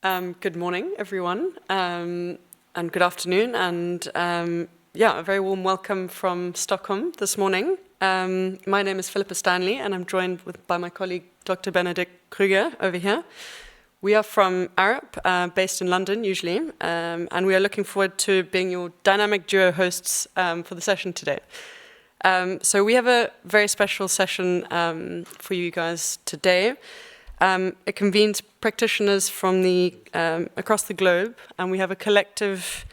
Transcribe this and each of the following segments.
Good morning, everyone, and good afternoon, and a very warm welcome from Stockholm this morning. My name is Philippa Stanley, and I'm joined by my colleague, Dr. Benedict Kruger, over here. We are from Arup, based in London, usually, and we are looking forward to being your dynamic duo hosts for the session today. So we have a very special session for you guys today. It convenes practitioners from across the globe, and we have a collective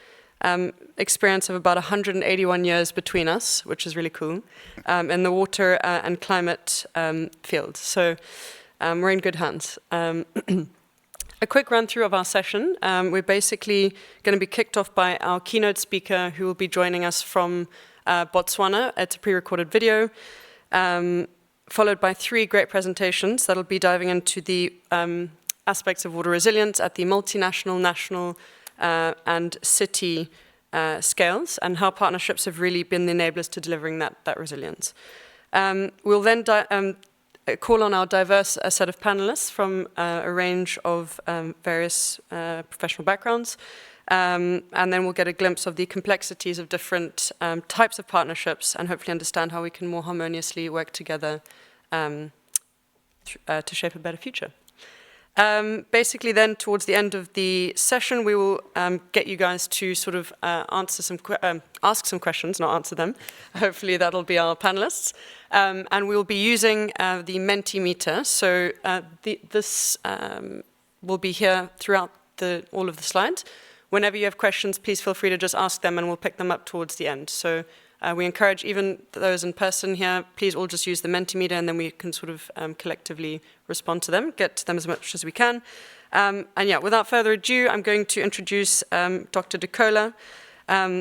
experience of about 181 years between us, which is really cool, in the water and climate field. So we're in good hands. A quick run through of our session. We're basically going to be kicked off by our keynote speaker, who will be joining us from Botswana. It's a pre-recorded video. Followed by 3 great presentations that'll be diving into the aspects of water resilience at the multinational, national, and city scales, and how partnerships have really been the enablers to delivering that resilience. We'll then call on our diverse set of panelists from a range of various professional backgrounds, and then we'll get a glimpse of the complexities of different types of partnerships and hopefully understand how we can more harmoniously work together to shape a better future. Basically then, towards the end of the session, we will get you guys to sort of ask some questions, not answer them. Hopefully that'll be our panelists. And we'll be using the Mentimeter. So this will be here throughout all of the slides. Whenever you have questions, please feel free to just ask them, and we'll pick them up towards the end. So we encourage even those in person here, please all just use the Mentimeter, and then we can sort of collectively respond to them, get to them as much as we can. And yeah, without further ado, I'm going to introduce Dr. Decola.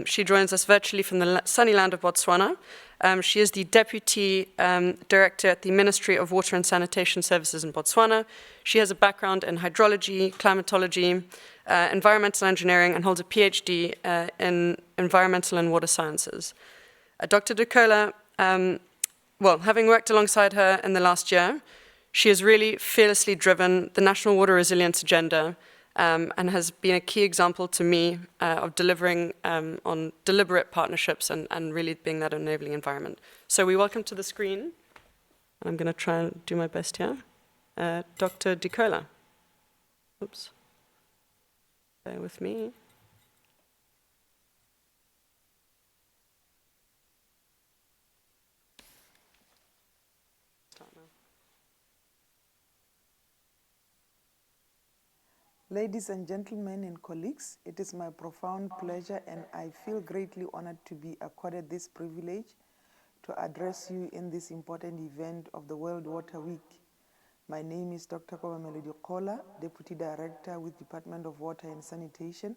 She joins us virtually from the sunny land of Botswana. She is the Deputy Director at the Ministry of Water and Sanitation Services in Botswana. She has a background in hydrology, climatology, environmental engineering, and holds a PhD in environmental and water sciences. Dr. Decola, having worked alongside her in the last year, she has really fearlessly driven the National Water Resilience Agenda and has been a key example to me of delivering on deliberate partnerships and really being that enabling environment. So we welcome to the screen, and I'm going to try and do my best here, Dr. Decola. Oops. Bear with me. Ladies and gentlemen and colleagues, it is my profound pleasure, and I feel greatly honored to be accorded this privilege to address you in this important event of the World Water Week. My name is Dr. Decola, Deputy Director with Department of Water and Sanitation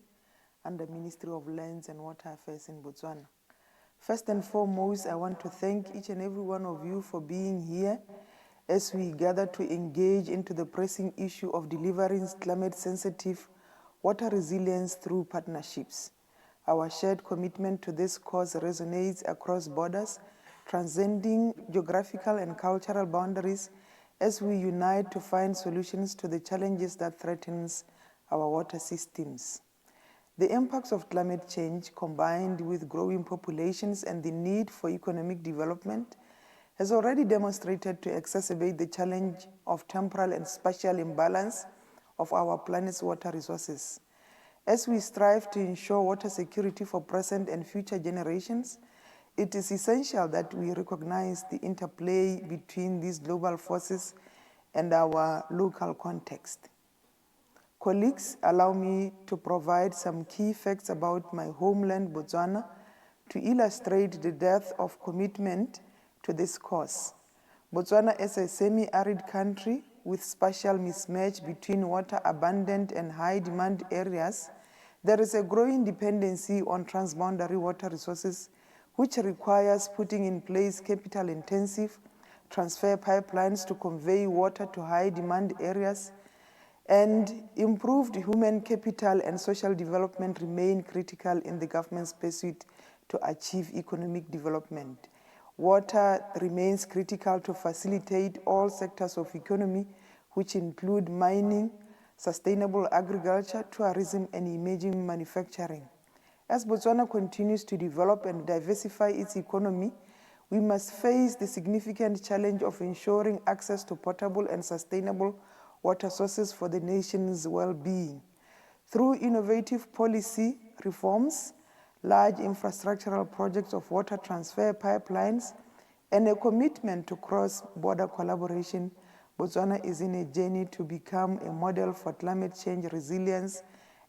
under Ministry of Lands and Water Affairs in Botswana. First and foremost, I want to thank each and every one of you for being here as we gather to engage into the pressing issue of delivering climate-sensitive water resilience through partnerships. Our shared commitment to this cause resonates across borders, transcending geographical and cultural boundaries as we unite to find solutions to the challenges that threaten our water systems. The impacts of climate change, combined with growing populations and the need for economic development, has already demonstrated to exacerbate the challenge of temporal and spatial imbalance of our planet's water resources. As we strive to ensure water security for present and future generations, it is essential that we recognize the interplay between these global forces and our local context. Colleagues, allow me to provide some key facts about my homeland, Botswana, to illustrate the depth of commitment to this cause. Botswana is a semi-arid country with spatial mismatch between water-abundant and high-demand areas. There is a growing dependency on transboundary water resources, which requires putting in place capital-intensive transfer pipelines to convey water to high-demand areas, and improved human capital and social development remain critical in the government's pursuit to achieve economic development. Water remains critical to facilitate all sectors of economy, which include mining, sustainable agriculture, tourism, and emerging manufacturing. As Botswana continues to develop and diversify its economy, we must face the significant challenge of ensuring access to potable and sustainable water sources for the nation's well-being. Through innovative policy reforms, large infrastructural projects of water transfer pipelines, and a commitment to cross-border collaboration, Botswana is in a journey to become a model for climate change resilience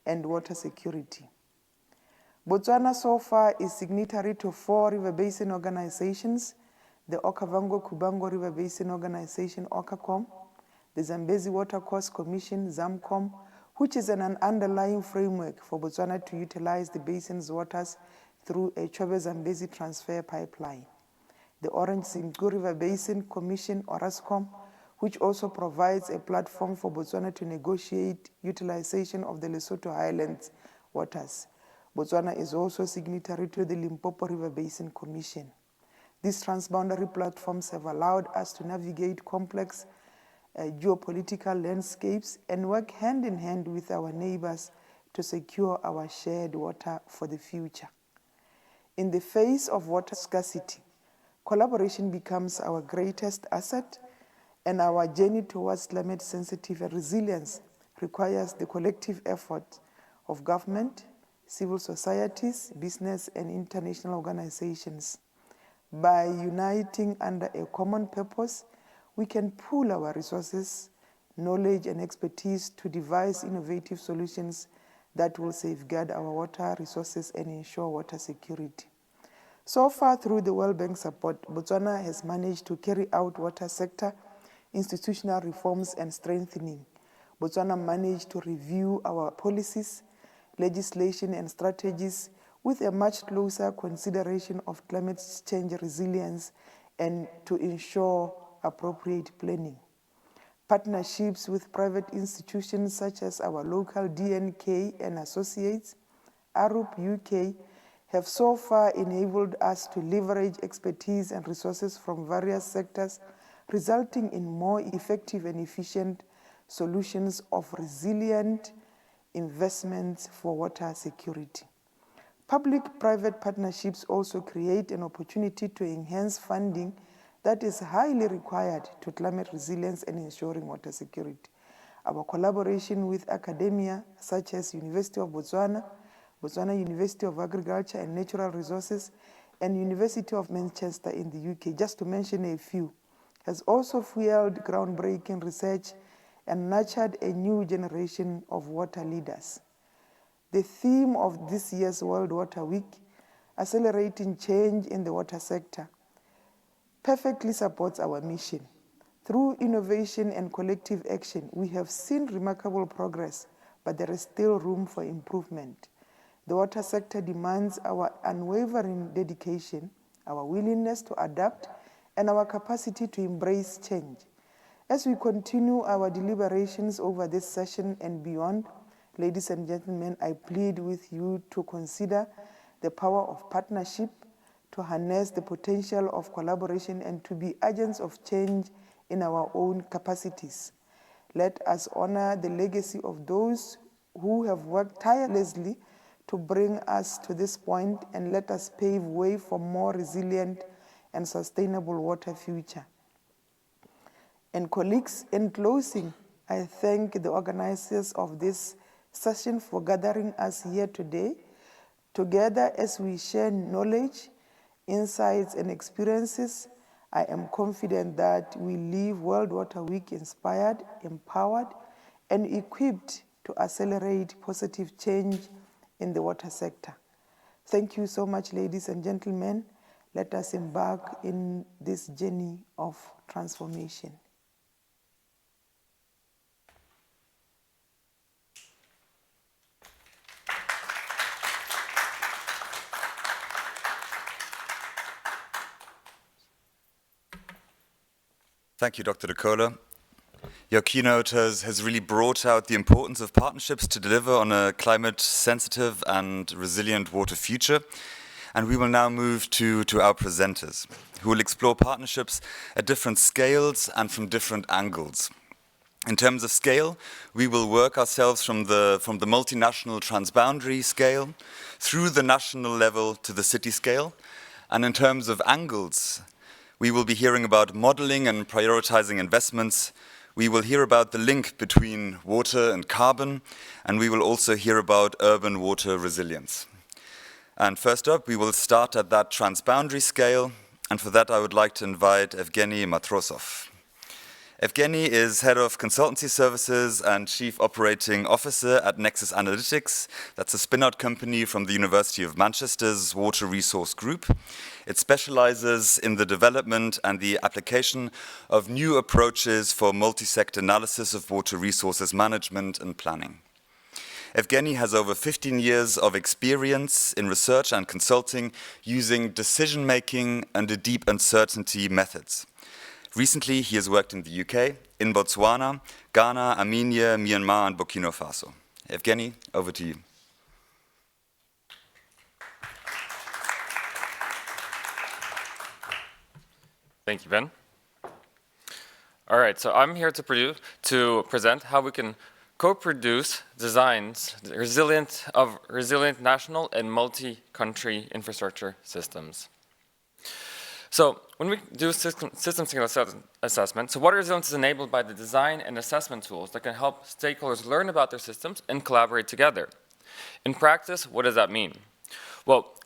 and water security. Botswana so far is signatory to 4 river basin organizations: the Okavango-Kubango River Basin Organization, OKACOM, the Zambezi Watercourse Commission, ZAMCOM, which is an underlying framework for Botswana to utilize the basin's waters through a Chobe-Zambezi transfer pipeline, the Orange-Senqu River Basin Commission, ORASCOM, which also provides a platform for Botswana to negotiate utilization of the Lesotho Highlands waters. Botswana is also signatory to the Limpopo River Basin Commission. These transboundary platforms have allowed us to navigate complex geopolitical landscapes and work hand in hand with our neighbors to secure our shared water for the future. In the face of water scarcity, collaboration becomes our greatest asset, and our journey towards climate sensitive and resilience requires the collective effort of government, civil societies, business, and international organizations. By uniting under a common purpose, we can pool our resources, knowledge, and expertise to devise innovative solutions that will safeguard our water resources and ensure water security. So far, through the World Bank support, Botswana has managed to carry out water sector institutional reforms and strengthening. Botswana managed to review our policies, legislation, and strategies with a much closer consideration of climate change resilience and to ensure appropriate planning. Partnerships with private institutions such as our local DNK and Associates, ARUP UK, have so far enabled us to leverage expertise and resources from various sectors, resulting in more effective and efficient solutions of resilient investments for water security. Public-private partnerships also create an opportunity to enhance funding that is highly required to climate resilience and ensuring water security. Our collaboration with academia such as University of Botswana, Botswana University of Agriculture and Natural Resources, and University of Manchester in the UK, just to mention a few, has also fueled groundbreaking research and nurtured a new generation of water leaders. The theme of this year's World Water Week, Accelerating Change in the Water Sector, perfectly supports our mission. Through innovation and collective action, we have seen remarkable progress, but there is still room for improvement. The water sector demands our unwavering dedication, our willingness to adapt, and our capacity to embrace change. As we continue our deliberations over this session and beyond, ladies and gentlemen, I plead with you to consider the power of partnership, to harness the potential of collaboration, and to be agents of change in our own capacities. Let us honor the legacy of those who have worked tirelessly to bring us to this point, and let us pave way for more resilient and sustainable water future. And colleagues, in closing, I thank the organizers of this session for gathering us here today. Together, as we share knowledge, insights, and experiences, I am confident that we leave World Water Week inspired, empowered, and equipped to accelerate positive change in the water sector. Thank you so much, ladies and gentlemen. Let us embark in this journey of transformation. Thank you, Dr. Decola. Your keynote has really brought out the importance of partnerships to deliver on a climate-sensitive and resilient water future. And we will now move to our presenters, who will explore partnerships at different scales and from different angles. In terms of scale, we will work ourselves from the multinational transboundary scale through the national level to the city scale. And in terms of angles, we will be hearing about modeling and prioritizing investments. We will hear about the link between water and carbon, and we will also hear about urban water resilience. And first up, we will start at that transboundary scale, and for that I would like to invite Evgeny Matrosov. Evgeny is Head of Consultancy Services and Chief Operating Officer at Nexus Analytics. That's a spin-out company from the University of Manchester's Water Resource Group. It specializes in the development and the application of new approaches for multi-sector analysis of water resources management and planning. Evgeny has over 15 years of experience in research and consulting using decision-making under deep uncertainty methods. Recently, he has worked in the UK, in Botswana, Ghana, Armenia, Myanmar, and Burkina Faso. Evgeny, over to you. Thank you, Ben. All right, so I'm here to present how we can co-produce designs of resilient national and multi-country infrastructure systems. So when we do system signal assessment, so water resilience is enabled by the design and assessment tools that can help stakeholders learn about their systems and collaborate together. In practice, what does that mean? Well,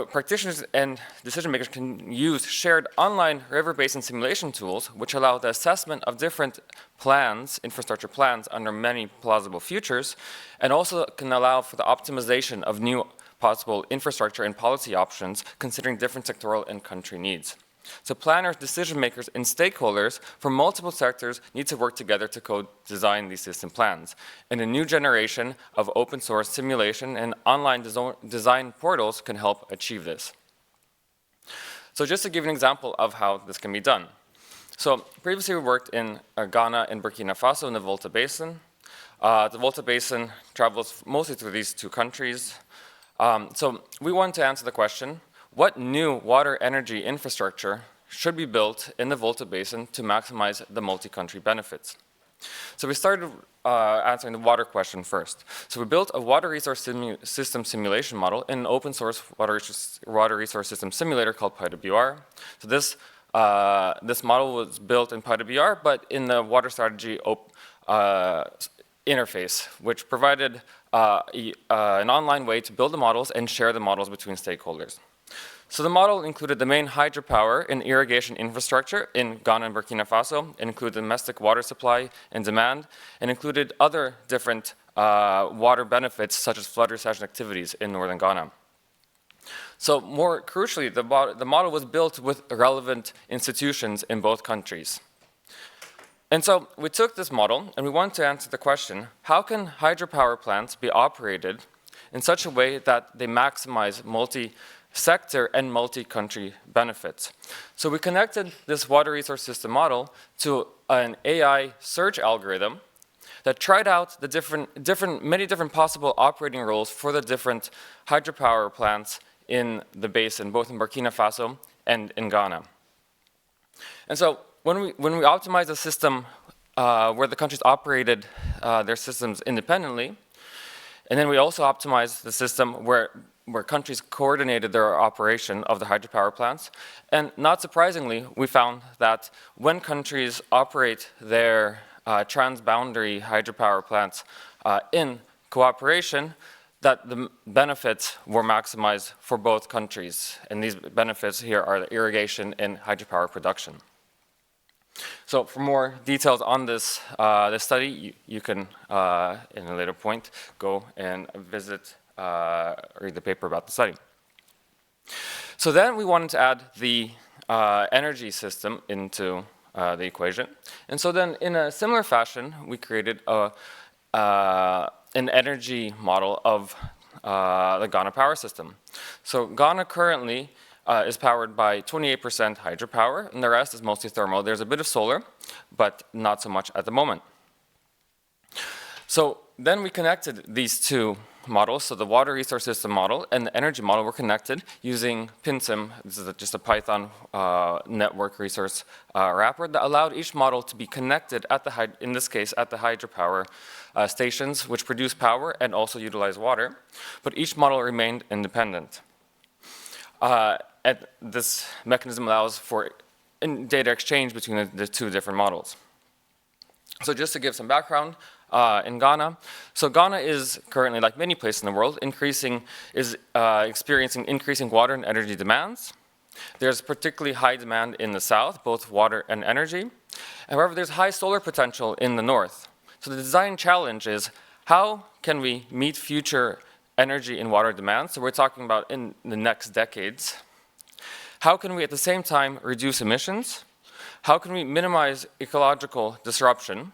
practitioners and decision makers can use shared online river basin simulation tools, which allow the assessment of different plans, infrastructure plans, under many plausible futures, and also can allow for the optimization of new possible infrastructure and policy options, considering different sectoral and country needs. So planners, decision makers, and stakeholders from multiple sectors need to work together to co-design these system plans. And a new generation of open source simulation and online design portals can help achieve this. So just to give an example of how this can be done. So previously we worked in Ghana and Burkina Faso in the Volta Basin. The Volta Basin travels mostly through these two countries. So we wanted to answer the question, what new water energy infrastructure should be built in the Volta Basin to maximize the multi-country benefits? So we started answering the water question first. So we built a water resource system simulation model in an open source water resource system simulator called PyWR. So this model was built in PyWR, but in the water strategy interface, which provided an online way to build the models and share the models between stakeholders. So the model included the main hydropower and irrigation infrastructure in Ghana and Burkina Faso. It included domestic water supply and demand, and included other different water benefits such as flood recession activities in northern Ghana. So more crucially, the model was built with relevant institutions in both countries. And so we took this model and we wanted to answer the question, how can hydropower plants be operated in such a way that they maximize multi-sector and multi-country benefits? So we connected this water resource system model to an AI search algorithm that tried out the many different possible operating roles for the different hydropower plants in the basin, both in Burkina Faso and in Ghana. And so when we optimized the system where the countries operated their systems independently, and then we also optimized the system where countries coordinated their operation of the hydropower plants, and not surprisingly, we found that when countries operate their transboundary hydropower plants in cooperation, that the benefits were maximized for both countries. And these benefits here are the irrigation and hydropower production. So for more details on this study, you can, in a later point, go and visit, read the paper about the study. So then we wanted to add the energy system into the equation. And so then in a similar fashion, we created an energy model of the Ghana power system. So Ghana currently is powered by 28% hydropower, and the rest is mostly thermal. There's a bit of solar, but not so much at the moment. So then we connected these two models, so the water resource system model and the energy model, were connected using PinSim. This is just a Python network resource wrapper that allowed each model to be connected at the, in this case, at the hydropower stations, which produce power and also utilize water, but each model remained independent. And this mechanism allows for data exchange between the two different models. So just to give some background, in Ghana. So Ghana is currently, like many places in the world, experiencing increasing water and energy demands. There's particularly high demand in the south, both water and energy. However, there's high solar potential in the north. So the design challenge is, how can we meet future energy and water demands? So we're talking about in the next decades. How can we at the same time reduce emissions? How can we minimize ecological disruption?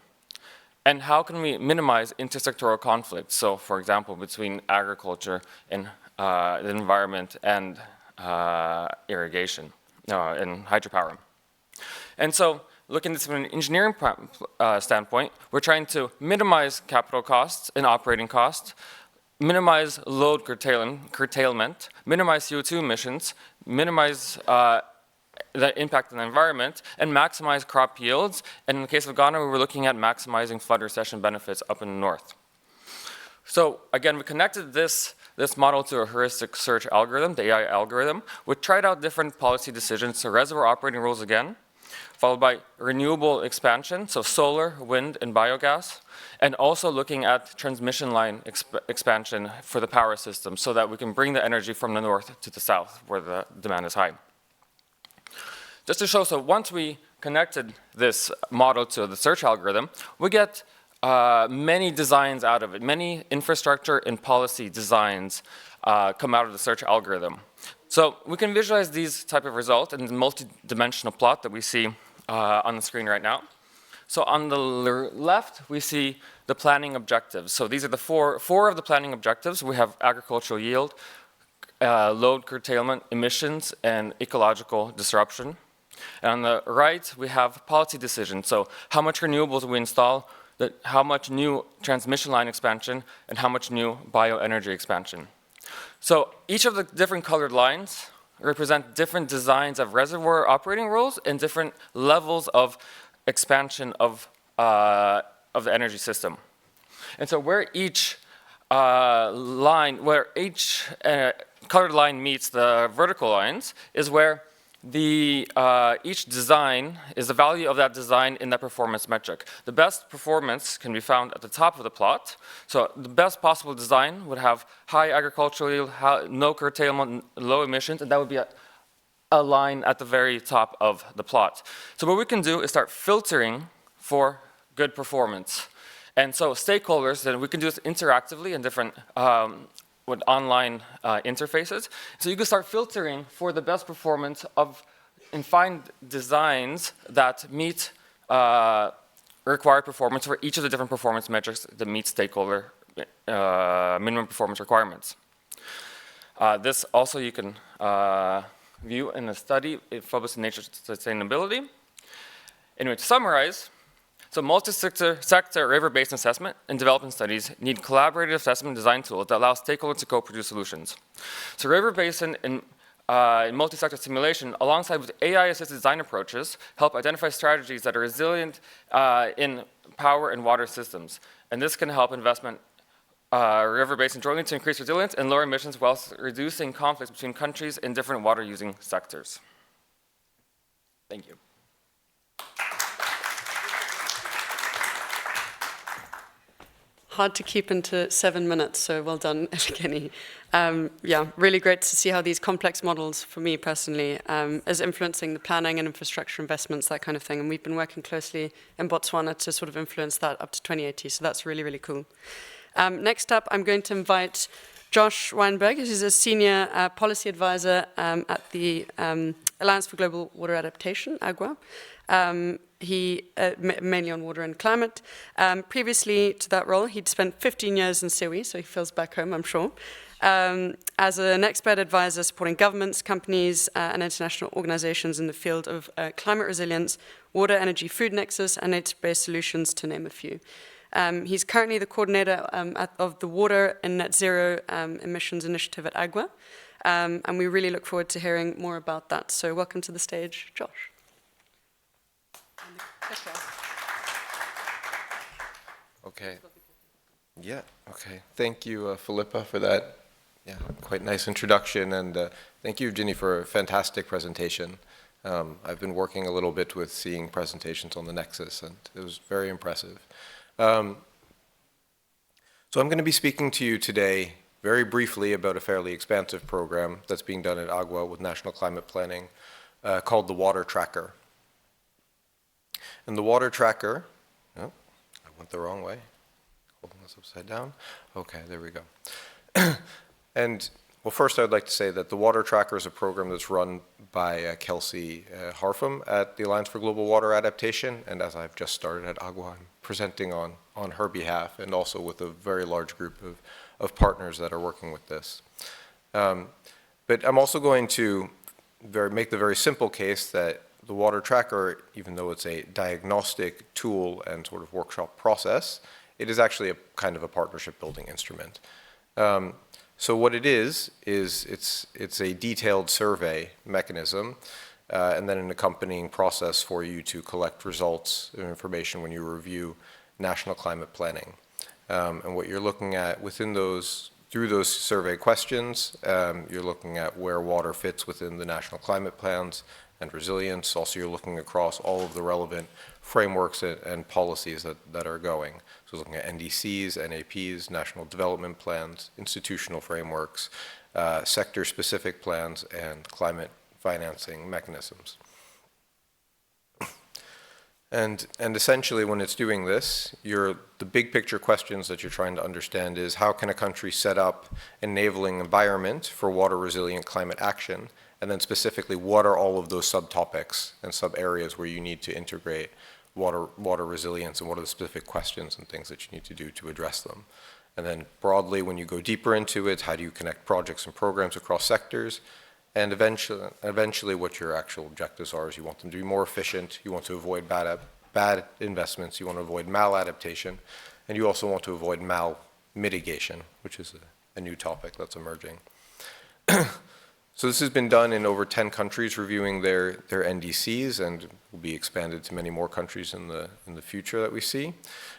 And how can we minimize intersectoral conflicts? So, for example, between agriculture and the environment and irrigation and hydropower. And so, looking at this from an engineering standpoint, we're trying to minimize capital costs and operating costs, minimize load curtailment, minimize CO2 emissions, minimize the impact on the environment, and maximize crop yields. And in the case of Ghana, we were looking at maximizing flood recession benefits up in the north. So again, we connected this model to a heuristic search algorithm, the AI algorithm. We tried out different policy decisions, so reservoir operating rules again, followed by renewable expansion, so solar, wind, and biogas, and also looking at transmission line expansion for the power system so that we can bring the energy from the north to the south where the demand is high. Just to show, so once we connected this model to the search algorithm, we get many designs out of it. Many infrastructure and policy designs come out of the search algorithm. So we can visualize these type of results in the multi-dimensional plot that we see on the screen right now. So on the left, we see the planning objectives. So these are the four of the planning objectives. We have agricultural yield, load curtailment, emissions, and ecological disruption. And on the right, we have policy decisions. So how much renewables we install, how much new transmission line expansion, and how much new bioenergy expansion. So each of the different colored lines represent different designs of reservoir operating rules and different levels of expansion of the energy system. And so where each colored line meets the vertical lines is where each design is the value of that design in that performance metric. The best performance can be found at the top of the plot. So the best possible design would have high agricultural yield, no curtailment, low emissions, and that would be a line at the very top of the plot. So what we can do is start filtering for good performance. And so stakeholders, then we can do this interactively in different with online interfaces. So you can start filtering for the best performance and find designs that meet required performance for each of the different performance metrics that meet stakeholder minimum performance requirements. This also you can view in a study published in Nature Sustainability. Anyway, to summarize, so multi-sector river basin assessment and development studies need collaborative assessment design tools that allow stakeholders to co-produce solutions. So river basin and multi-sector simulation, alongside with AI-assisted design approaches, help identify strategies that are resilient in power and water systems. And this can help investment river basin jointly to increase resilience and lower emissions whilst reducing conflicts between countries in different water-using sectors. Thank you. Hard to keep into 7 minutes, so well done, Kenny. Yeah, really great to see how these complex models, for me personally, is influencing the planning and infrastructure investments, that kind of thing. And we've been working closely in Botswana to sort of influence that up to 2080, so that's really, really cool. Next up, I'm going to invite Josh Weinberg, who's a senior policy advisor at the Alliance for Global Water Adaptation, AGWA. He mainly on water and climate. Previously to that role, he'd spent 15 years in SIWI, so he feels back home, I'm sure, as an expert advisor supporting governments, companies, and international organizations in the field of climate resilience, water, energy, food nexus, and nature-based solutions, to name a few. He's currently the coordinator of the Water and Net Zero Emissions Initiative at AGWA, and we really look forward to hearing more about that. So welcome to the stage, Josh. Okay. Yeah, okay. Thank you, Philippa, for that quite nice introduction, and thank you, Ginny, for a fantastic presentation. I've been working a little bit with seeing presentations on the Nexus, and it was very impressive. So I'm going to be speaking to you today very briefly about a fairly expansive program that's being done at AGWA with National Climate Planning called the Water Tracker. And the Water Tracker, oh, I went the wrong way. Holding this upside down. Okay, there we go. And well, first I'd like to say that the Water Tracker is a program that's run by Kelsey Harfum at the Alliance for Global Water Adaptation, and as I've just started at AGWA, I'm presenting on her behalf, and also with a very large group of partners that are working with this. But I'm also going to make the very simple case that the Water Tracker, even though it's a diagnostic tool and sort of workshop process, it is actually a kind of a partnership building instrument. So what it is it's a detailed survey mechanism and then an accompanying process for you to collect results and information when you review national climate planning. And what you're looking at within through those survey questions, you're looking at where water fits within the national climate plans and resilience. Also, you're looking across all of the relevant frameworks and policies that are going. So looking at NDCs, NAPs, national development plans, institutional frameworks, sector-specific plans, and climate financing mechanisms. And essentially, when it's doing this, the big picture questions that you're trying to understand is how can a country set up an enabling environment for water resilient climate action? And then specifically, what are all of those subtopics and sub-areas where you need to integrate water resilience, and what are the specific questions and things that you need to do to address them? And then broadly, when you go deeper into it, how do you connect projects and programs across sectors? And eventually what your actual objectives are is you want them to be more efficient, you want to avoid bad investments, you want to avoid maladaptation, and you also want to avoid mal-mitigation, which is a new topic that's emerging. So this has been done in over 10 countries reviewing their NDCs, and will be expanded to many more countries in the future that we see.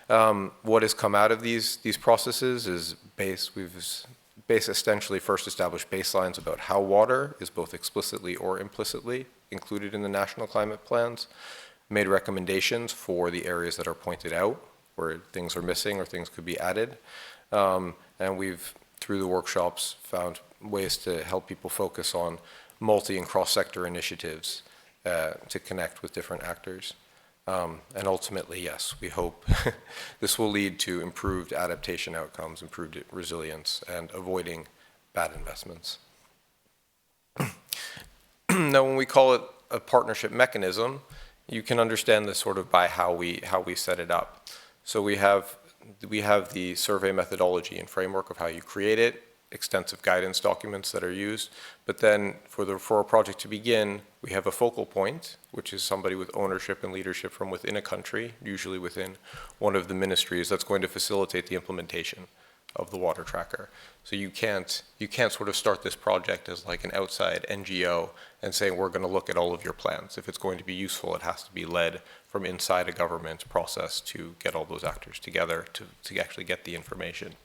What has come out of these processes is we've essentially first established baselines about how water is both explicitly or implicitly included in the national climate plans, made recommendations for the areas that are pointed out where things are missing or things could be added, and we've, through the workshops, found ways to help people focus on multi and cross-sector initiatives to connect with different actors. And ultimately, yes, we hope this will lead to improved adaptation outcomes, improved resilience, and avoiding bad investments. Now, when we call it a partnership mechanism, you can understand this sort of by how we set it up. So we have the survey methodology and framework of how you create it, extensive guidance documents that are used, but then for a project to begin, we have a focal point, which is somebody with ownership and leadership from within a country, usually within one of the ministries, that's going to facilitate the implementation of the Water Tracker. So you can't sort of start this project as like an outside NGO and say, we're going to look at all of your plans. If it's going to be useful, it has to be led from inside a government process to get all those actors together to actually get the information.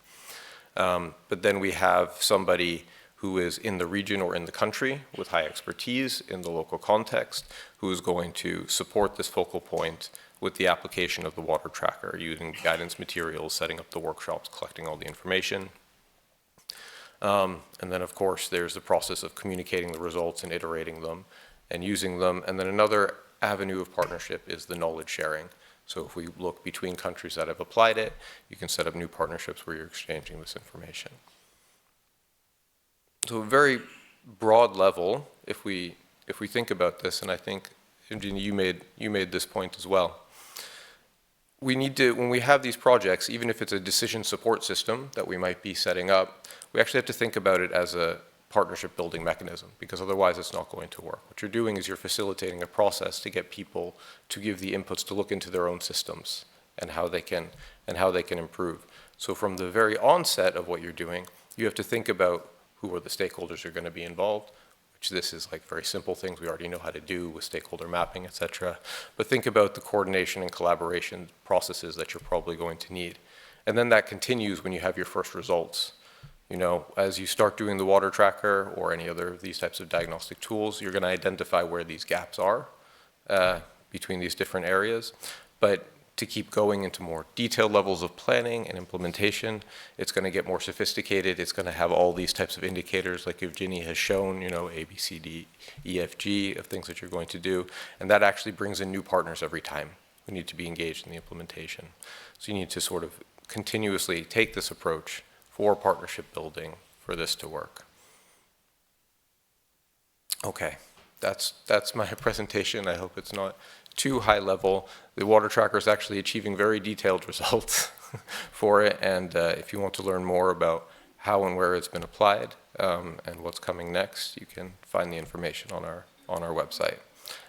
But then we have somebody who is in the region or in the country with high expertise in the local context, who is going to support this focal point with the application of the Water Tracker, using guidance materials, setting up the workshops, collecting all the information. And then, of course, there's the process of communicating the results and iterating them and using them. And then another avenue of partnership is the knowledge sharing. So if we look between countries that have applied it, you can set up new partnerships where you're exchanging this information. So a very broad level, if we think about this, and I think, Eugenie, you made this point as well. We need to, when we have these projects, even if it's a decision support system that we might be setting up, we actually have to think about it as a partnership building mechanism, because otherwise it's not going to work. What you're doing is you're facilitating a process to get people to give the inputs to look into their own systems and how they can and how they can improve. So from the very onset of what you're doing, you have to think about who are the stakeholders who are going to be involved, which this is like very simple things we already know how to do with stakeholder mapping, et cetera. But think about the coordination and collaboration processes that you're probably going to need. And then that continues when you have your first results. You know, as you start doing the water tracker or any other of these types of diagnostic tools, you're going to identify where these gaps are between these different areas. But to keep going into more detailed levels of planning and implementation, it's going to get more sophisticated. It's going to have all these types of indicators like Evgeny has shown, you know, A, B, C, D, E, F, G of things that you're going to do. And that actually brings in new partners every time who need to be engaged in the implementation. So you need to sort of continuously take this approach for partnership building for this to work. Okay, that's my presentation. I hope it's not too high level. The water tracker is actually achieving very detailed results for it, and if you want to learn more about how and where it's been applied and what's coming next, you can find the information on our website.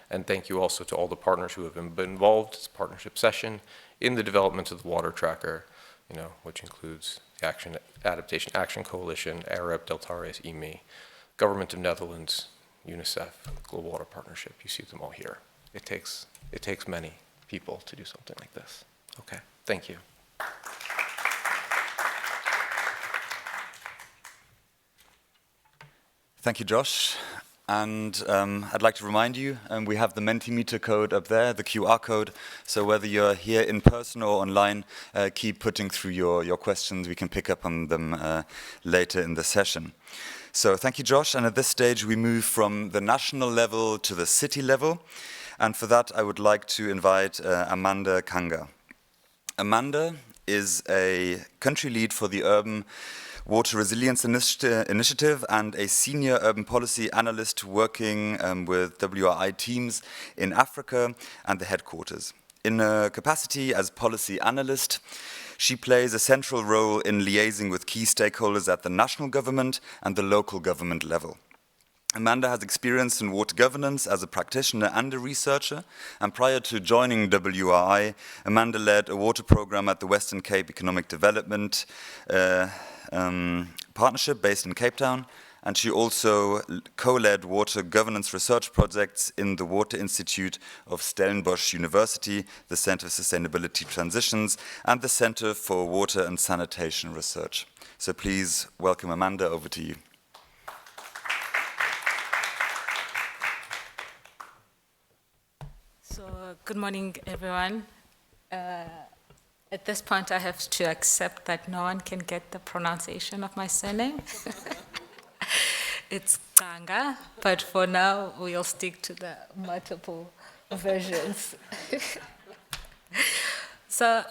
And thank you also to all the partners who have been involved. It's a partnership session in the development of the water tracker, you know, which includes the Adaptation Action Coalition, AREP, Deltares, EME, Government of Netherlands, UNICEF, Global Water Partnership. You see them all here. It takes many people to do something like this. Okay, thank you. Thank you, Josh. And I'd like to remind you, we have the Mentimeter code up there, the QR code. So whether you're here in person or online, keep putting through your questions. We can pick up on them later in the session. So thank you, Josh. And at this stage, we move from the national level to the city level. And for that, I would like to invite Amanda Kanga. Amanda is a country lead for the Urban Water Resilience Initiative and a senior urban policy analyst working with WRI teams in Africa and the headquarters. In her capacity as policy analyst, she plays a central role in liaising with key stakeholders at the national government and the local government level. Amanda has experience in water governance as a practitioner and a researcher, and prior to joining WRI, Amanda led a water program at the Western Cape Economic Development Partnership based in Cape Town, and she also co-led water governance research projects in the Water Institute of Stellenbosch University, the Center for Sustainability Transitions, and the Center for Water and Sanitation Research. So please welcome Amanda, over to you. So, good morning, everyone. At this point, I have to accept that no one can get the pronunciation of my surname. It's Kanga, but for now, we'll stick to the multiple versions. So,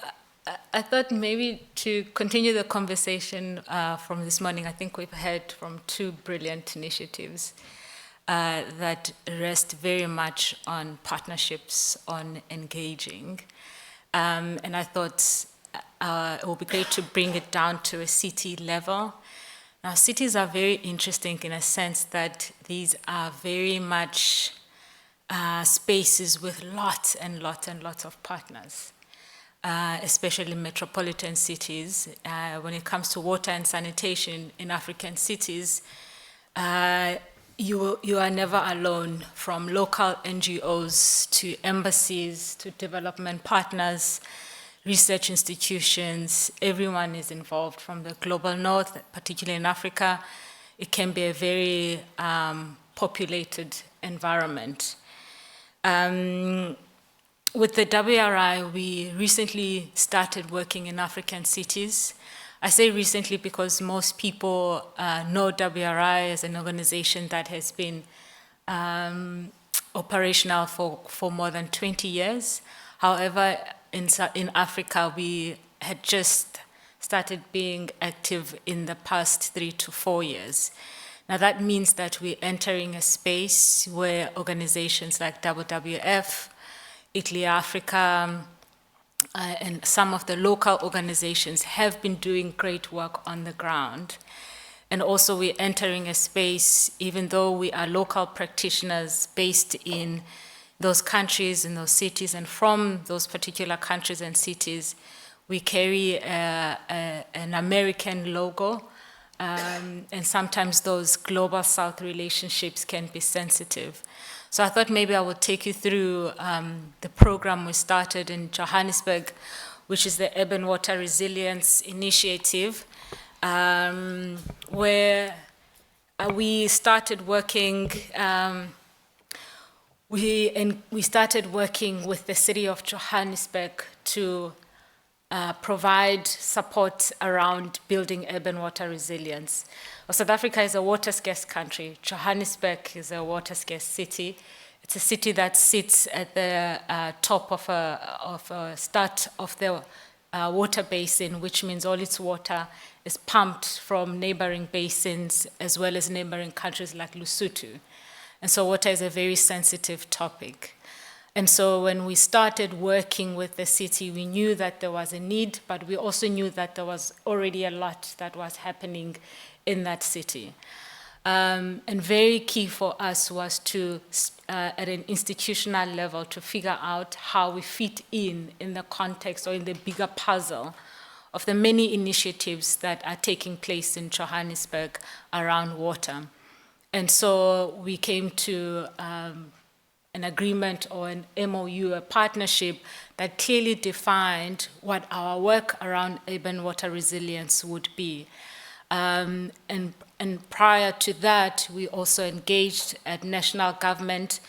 I thought maybe to continue the conversation from this morning, I think we've heard from two brilliant initiatives that rest very much on partnerships, on engaging. And I thought it would be great to bring it down to a city level. Now, cities are very interesting in a sense that these are very much spaces with lots and lots and lots of partners, especially metropolitan cities. When it comes to water and sanitation in African cities, you are never alone, from local NGOs to embassies to development partners, research institutions. Everyone is involved from the global north, particularly in Africa. It can be a very populated environment. With the WRI, we recently started working in African cities. I say recently because most people know WRI as an organization that has been operational for more than 20 years. However, in Africa, we had just started being active in the past 3 to 4 years. Now that means that we're entering a space where organizations like WWF, Italy Africa, and some of the local organizations have been doing great work on the ground. And also we're entering a space, even though we are local practitioners based in those countries, in those cities, and from those particular countries and cities, We carry an American logo, and sometimes those global South relationships can be sensitive. So I thought maybe I would take you through the program we started in Johannesburg, which is the Urban Water Resilience Initiative, where we started working. We started working with the city of Johannesburg to provide support around building urban water resilience. Well, South Africa is a water-scarce country. Johannesburg is a water-scarce city. It's a city that sits at the top of a start of the water basin, which means all its water is pumped from neighboring basins as well as neighboring countries like Lesotho. And so water is a very sensitive topic. And so when we started working with the city, we knew that there was a need, but we also knew that there was already a lot that was happening in that city. And very key for us was to, at an institutional level, to figure out how we fit in the context or in the bigger puzzle of the many initiatives that are taking place in Johannesburg around water. And so we came to an agreement or an MOU, a partnership that clearly defined what our work around urban water resilience would be. And prior to that, we also engaged at national government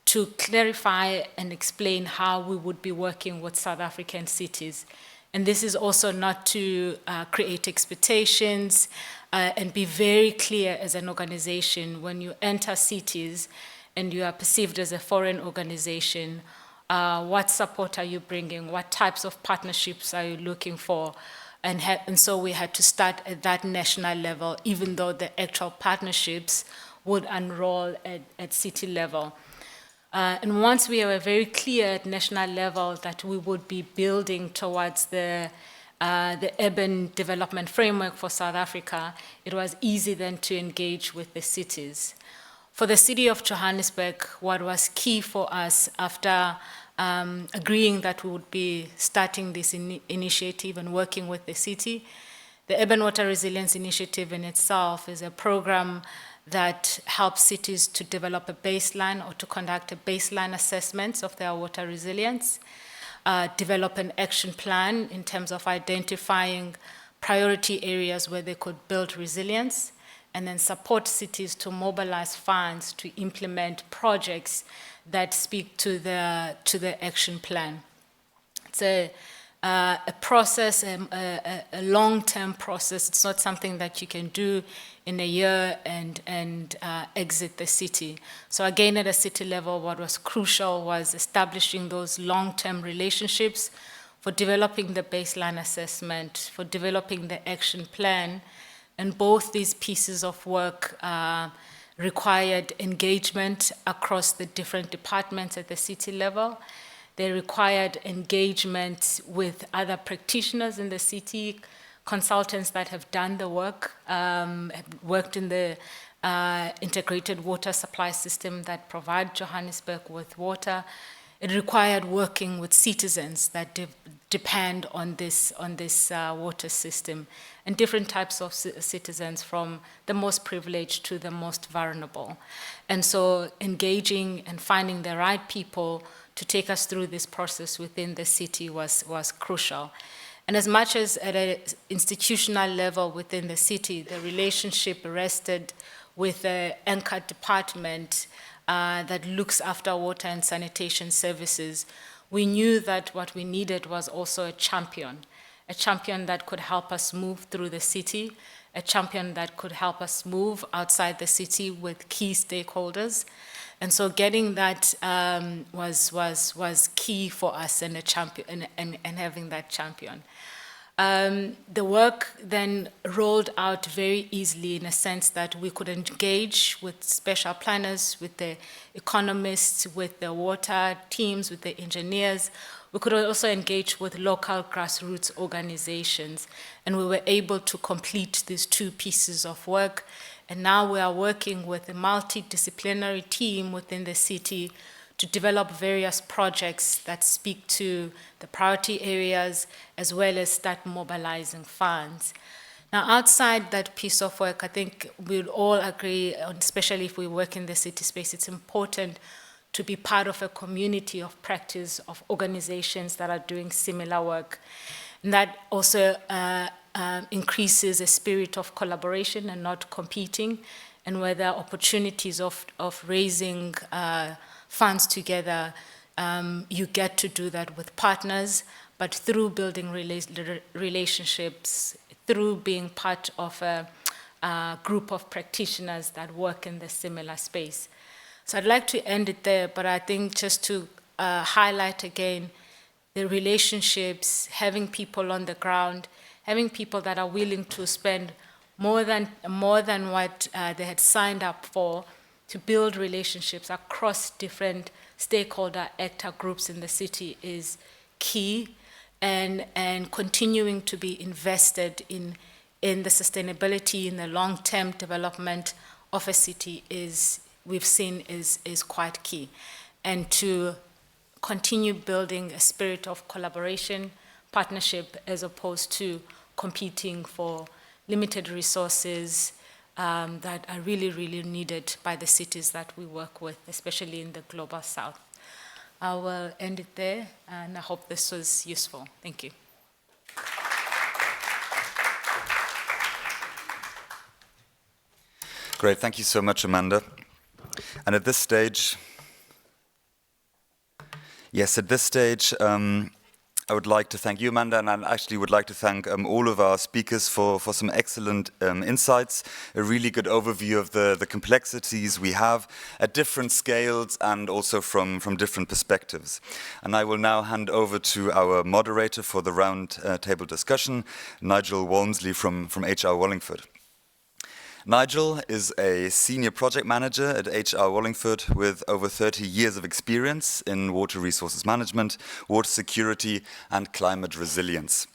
to clarify and explain how we would be working with South African cities. And this is also not to create expectations and be very clear as an organization when you enter cities and you are perceived as a foreign organization, what support are you bringing? What types of partnerships are you looking for? And so we had to start at that national level, even though the actual partnerships would unroll at city level. And once we were very clear at national level that we would be building towards the urban development framework for South Africa, it was easy then to engage with the cities. For the city of Johannesburg, what was key for us after agreeing that we would be starting this initiative and working with the city, the Urban Water Resilience Initiative in itself is a program that helps cities to develop a baseline or to conduct a baseline assessment of their water resilience, develop an action plan in terms of identifying priority areas where they could build resilience, and then support cities to mobilize funds to implement projects that speak to the action plan. It's a process, a long-term process. It's not something that you can do in a year and exit the city. So again, at a city level, what was crucial was establishing those long-term relationships for developing the baseline assessment, for developing the action plan. And both these pieces of work required engagement across the different departments at the city level. They required engagement with other practitioners in the city, consultants that have done the work, have worked in the integrated water supply system that provide Johannesburg with water. It required working with citizens that depend on this water system, and different types of citizens, from the most privileged to the most vulnerable. And so engaging and finding the right people to take us through this process within the city was crucial. And as much as at an institutional level within the city, the relationship rested with the anchor department that looks after water and sanitation services, we knew that what we needed was also a champion that could help us move through the city, a champion that could help us move outside the city with key stakeholders. And so getting that was key for us, and a champion, and having that champion. The work then rolled out very easily, in a sense that we could engage with special planners, with the economists, with the water teams, with the engineers. We could also engage with local grassroots organizations, and we were able to complete these two pieces of work. And now we are working with a multidisciplinary team within the city to develop various projects that speak to the priority areas, as well as start mobilizing funds. Now, outside that piece of work, I think we'll all agree, especially if we work in the city space, it's important to be part of a community of practice of organizations that are doing similar work. And that also increases a spirit of collaboration and not competing, and where there are opportunities of raising funds together, you get to do that with partners, but through building relationships, through being part of a group of practitioners that work in the similar space. So I'd like to end it there, but I think just to highlight again the relationships, having people on the ground, having people that are willing to spend more than what they had signed up for, to build relationships across different stakeholder actor groups in the city is key, and continuing to be invested in the sustainability, in the long-term development of a city we've seen is quite key. And to continue building a spirit of collaboration, partnership, as opposed to competing for limited resources that are really, really needed by the cities that we work with, especially in the global south. I will end it there, and I hope this was useful. Thank you. Great, thank you so much, Amanda. And at this stage, I would like to thank you, Amanda, and I actually would like to thank all of our speakers for some excellent insights, a really good overview of the complexities we have at different scales and also from different perspectives. And I will now hand over to our moderator for the round table discussion, Nigel Walmsley from HR Wallingford. Nigel is a senior project manager at HR Wallingford with over 30 years of experience in water resources management, water security, and climate resilience.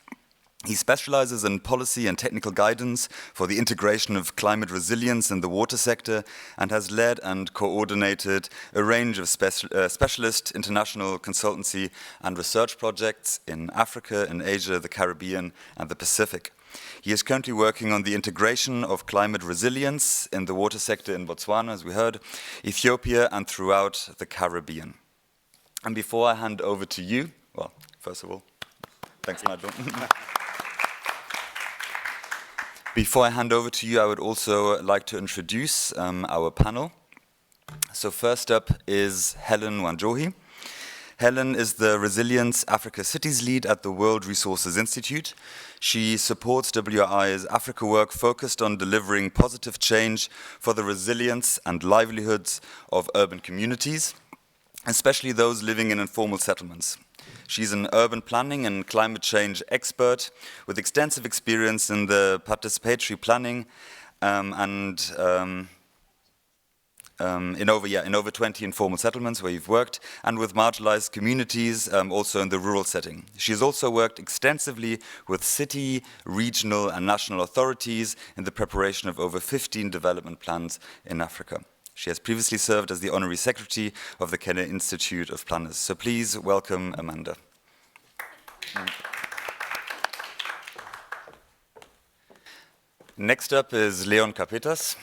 He specializes in policy and technical guidance for the integration of climate resilience in the water sector, and has led and coordinated a range of specialist international consultancy and research projects in Africa, in Asia, the Caribbean, and the Pacific. He is currently working on the integration of climate resilience in the water sector in Botswana, as we heard, Ethiopia, and throughout the Caribbean. And before I hand over to you, well, first of all, thanks, Nigel. Before I hand over to you, I would also like to introduce our panel. So first up is Helen Wanjohi. Helen is the Resilience Africa Cities Lead at the World Resources Institute. She supports WRI's Africa work focused on delivering positive change for the resilience and livelihoods of urban communities, especially those living in informal settlements. She's an urban planning and climate change expert with extensive experience in the participatory planning in over 20 informal settlements where you've worked, and with marginalized communities also in the rural setting. She has also worked extensively with city, regional, and national authorities in the preparation of over 15 development plans in Africa. She has previously served as the Honorary Secretary of the Kenya Institute of Planners. So please welcome Amanda. Next up is Leon Kapetas.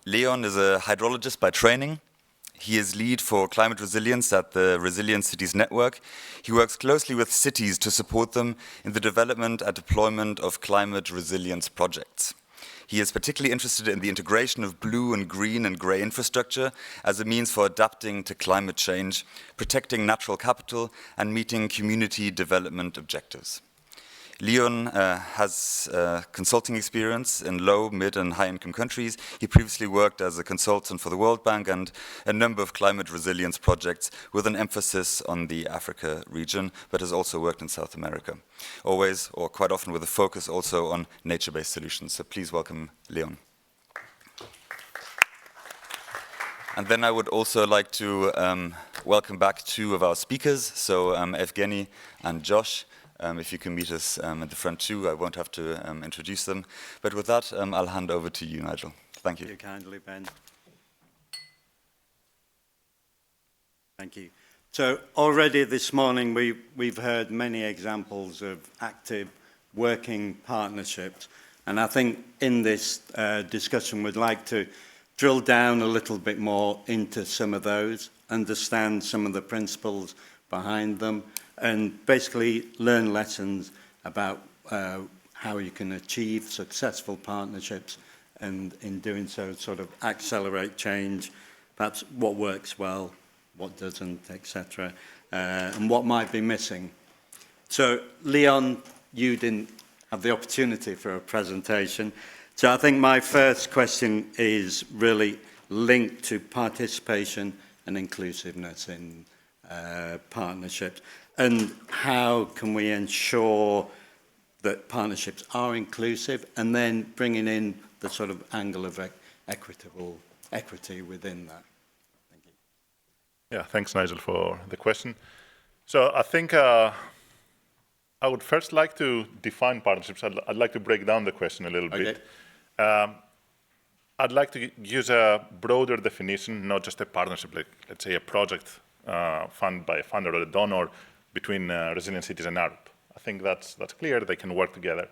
Leon is a hydrologist by training. He is lead for climate resilience at the Resilient Cities Network. He works closely with cities to support them in the development and deployment of climate resilience projects. He is particularly interested in the integration of blue and green and grey infrastructure as a means for adapting to climate change, protecting natural capital, and meeting community development objectives. Leon has consulting experience in low, mid, and high-income countries. He previously worked as a consultant for the World Bank and a number of climate resilience projects with an emphasis on the Africa region, but has also worked in South America, always or quite often with a focus also on nature-based solutions. So please welcome Leon. And then I would also like to welcome back two of our speakers, so Evgeny and Josh. If you can meet us at the front too, I won't have to introduce them. But with that, I'll hand over to you, Nigel. Thank you. Thank you kindly, Ben. Thank you. So already this morning we've heard many examples of active working partnerships, and I think in this discussion we'd like to drill down a little bit more into some of those, understand some of the principles behind them, and basically learn lessons about how you can achieve successful partnerships, and in doing so sort of accelerate change, perhaps what works well, what doesn't, etc., and what might be missing. So Leon, you didn't have the opportunity for a presentation, so I think my first question is really linked to participation and inclusiveness in partnerships, and how can we ensure that partnerships are inclusive, and then bringing in the sort of angle of equity within that. Thank you. Yeah, thanks, Nigel, for the question. So I think I would first like to define partnerships. I'd like to break down the question a little bit. I'd like to use a broader definition, not just a partnership, like let's say a project funded by a funder or a donor between resilient cities and ARP. I think that's clear, they can work together.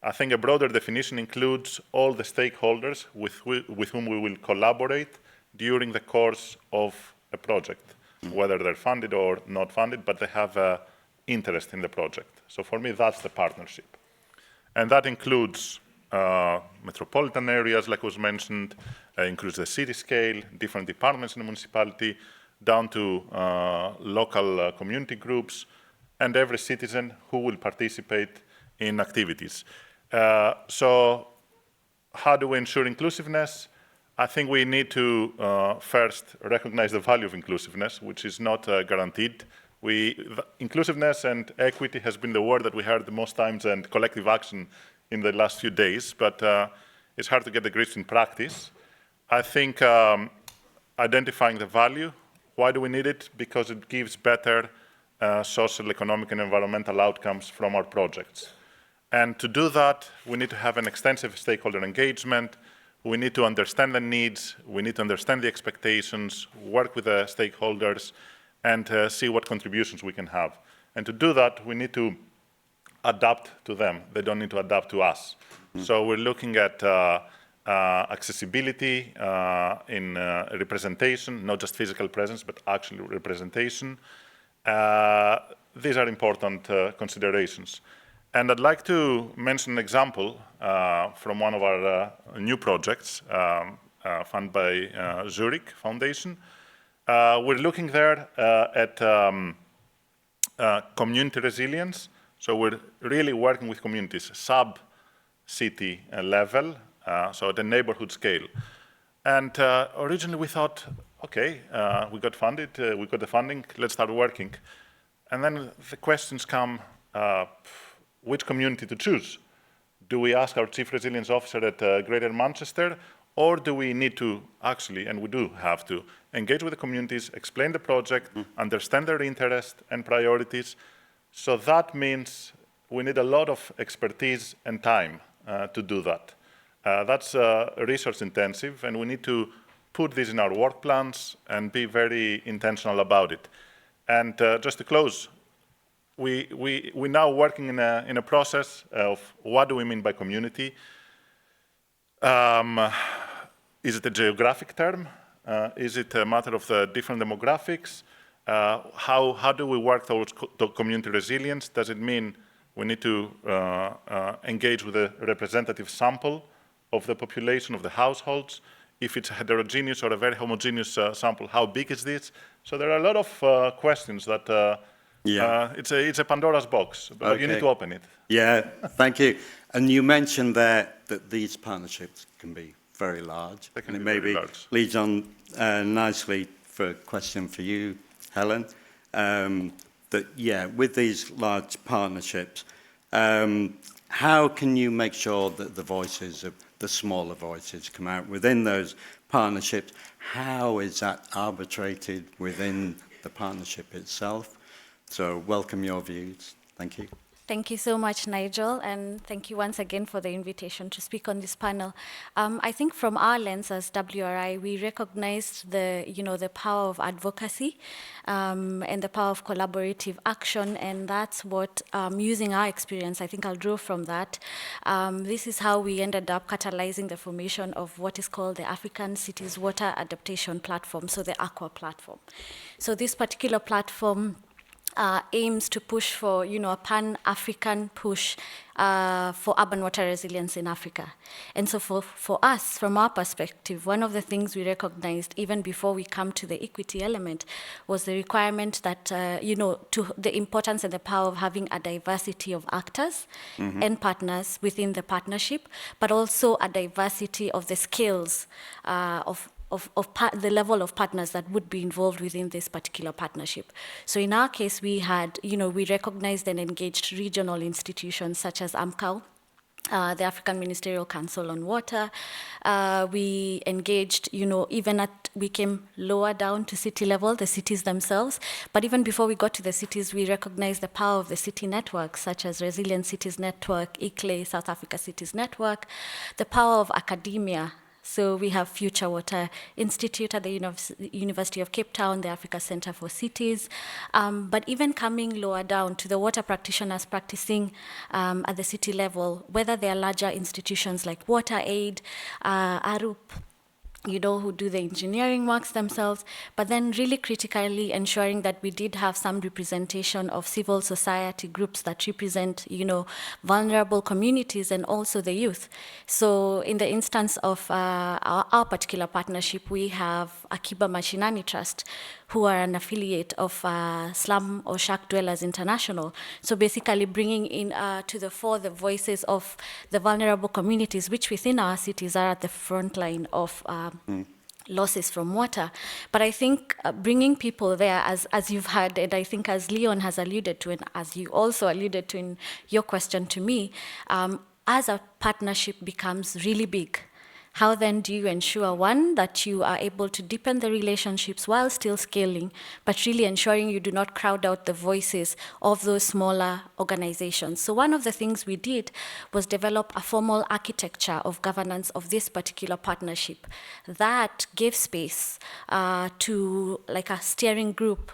I think a broader definition includes all the stakeholders with whom we will collaborate during the course of a project, whether they're funded or not funded, but they have an interest in the project. So for me, that's the partnership. And that includes metropolitan areas, like was mentioned, includes the city scale, different departments in the municipality, down to local community groups, and every citizen who will participate in activities. So how do we ensure inclusiveness? I think we need to first recognize the value of inclusiveness, which is not guaranteed. Inclusiveness and equity has been the word that we heard the most times, and collective action in the last few days, but it's hard to get the grips in practice. I think identifying the value, why do we need it? Because it gives better social, economic, and environmental outcomes from our projects. And to do that, we need to have an extensive stakeholder engagement. We need to understand the needs. We need to understand the expectations, work with the stakeholders, and see what contributions we can have. And to do that, we need to adapt to them. They don't need to adapt to us. So we're looking at accessibility in representation, not just physical presence, but actual representation. These are important considerations. And I'd like to mention an example from one of our new projects funded by Zurich Foundation. We're looking there at community resilience. So we're really working with communities, sub-city level, so at a neighborhood scale. And originally we thought, okay, we got funded, we got the funding, let's start working. And then the questions come, which community to choose? Do we ask our Chief Resilience Officer at Greater Manchester, or do we need to actually, and we do have to, engage with the communities, explain the project, understand their interest and priorities? So that means we need a lot of expertise and time to do that. That's resource intensive, and we need to put this in our work plans and be very intentional about it. And just to close, we're now working in a process of what do we mean by community? Is it a geographic term? Is it a matter of the different demographics? How do we work towards community resilience? Does it mean we need to engage with a representative sample of the population, of the households? If it's heterogeneous or a very homogeneous sample, how big is this? So there are a lot of questions that it's a Pandora's box, but you need to open it. Yeah, thank you. And you mentioned there that these partnerships can be very large. They can and be it maybe very large. leads on nicely for a question for you, Helen. With these large partnerships, how can you make sure that the voices of the smaller voices come out within those partnerships? How is that arbitrated within the partnership itself? So welcome your views. Thank you. Thank you so much, Nigel, and thank you once again for the invitation to speak on this panel. I think from our lens as WRI, we recognized the power of advocacy and the power of collaborative action, and that's what, using our experience, I think I'll draw from that. This is how we ended up catalyzing the formation of what is called the African Cities Water Adaptation Platform, so the AQUA platform. So this particular platform aims to push for, a pan-African push for urban water resilience in Africa. And so for us, from our perspective, one of the things we recognized even before we come to the equity element was the requirement that, to the importance and the power of having a diversity of actors and partners within the partnership, but also a diversity of the skills of the level of partners that would be involved within this particular partnership. So in our case, we had, we recognized and engaged regional institutions such as AMCAO, the African Ministerial Council on Water. We engaged, we came lower down to city level, the cities themselves. But even before we got to the cities, we recognized the power of the city networks, such as Resilient Cities Network, ICLEI, South Africa Cities Network, the power of academia. So we have Future Water Institute at the University of Cape Town, the Africa Center for Cities. But even coming lower down to the water practitioners practicing at the city level, whether they are larger institutions like WaterAid, ARUP, who do the engineering works themselves, but then really critically ensuring that we did have some representation of civil society groups that represent, vulnerable communities and also the youth. So in the instance of our particular partnership, we have Akiba Mashinani Trust, who are an affiliate of Slum or Shack Dwellers International. So basically bringing in to the fore the voices of the vulnerable communities, which within our cities are at the front line of losses from water. But I think bringing people there, as you've heard, and I think as Leon has alluded to, and as you also alluded to in your question to me, as a partnership becomes really big, how then do you ensure, one, that you are able to deepen the relationships while still scaling, but really ensuring you do not crowd out the voices of those smaller organizations? So one of the things we did was develop a formal architecture of governance of this particular partnership that gave space to like a steering group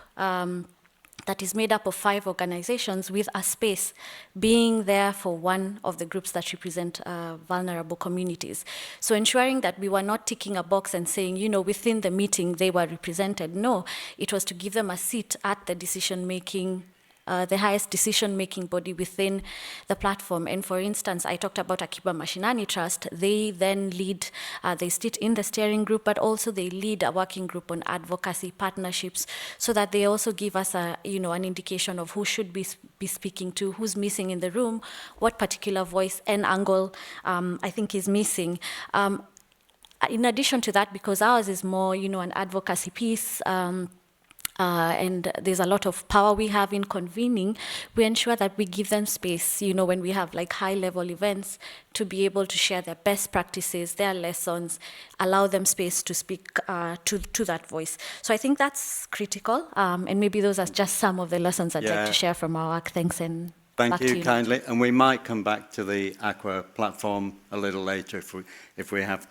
that is made up of 5 organizations, with a space being there for one of the groups that represent vulnerable communities. So ensuring that we were not ticking a box and saying, within the meeting they were represented. No, it was to give them a seat at the decision-making, the highest decision-making body within the platform. And for instance, I talked about Akiba Mashinani Trust. They then lead, they sit in the steering group, but also they lead a working group on advocacy partnerships, so that they also give us an indication of who should be speaking to, who's missing in the room, what particular voice and angle I think is missing. In addition to that, because ours is more, an advocacy piece, and there's a lot of power we have in convening, we ensure that we give them space, when we have like high-level events, to be able to share their best practices, their lessons, allow them space to speak to that voice. So I think that's critical, and maybe those are just some of the lessons I'd like to share from our work. Thanks, and thank you kindly. And we might come back to the AQUA platform a little later if we have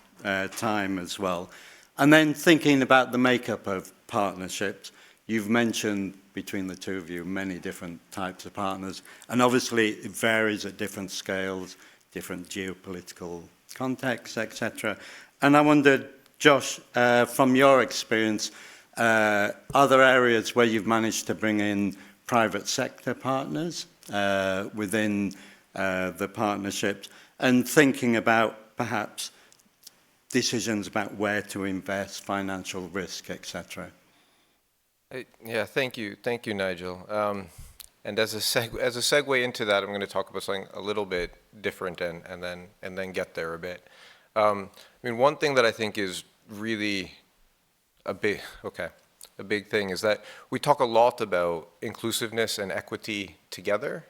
time as well. And then thinking about the makeup of partnerships, you've mentioned between the two of you many different types of partners, and obviously it varies at different scales, different geopolitical contexts, etc. And I wondered, Josh, from your experience, are there areas where you've managed to bring in private sector partners within the partnerships, and thinking about perhaps decisions about where to invest, financial risk, etc.? Yeah, thank you, Nigel. And as a segue into that, I'm going to talk about something a little bit different and then get there a bit. One thing that I think is really a big thing is that we talk a lot about inclusiveness and equity together,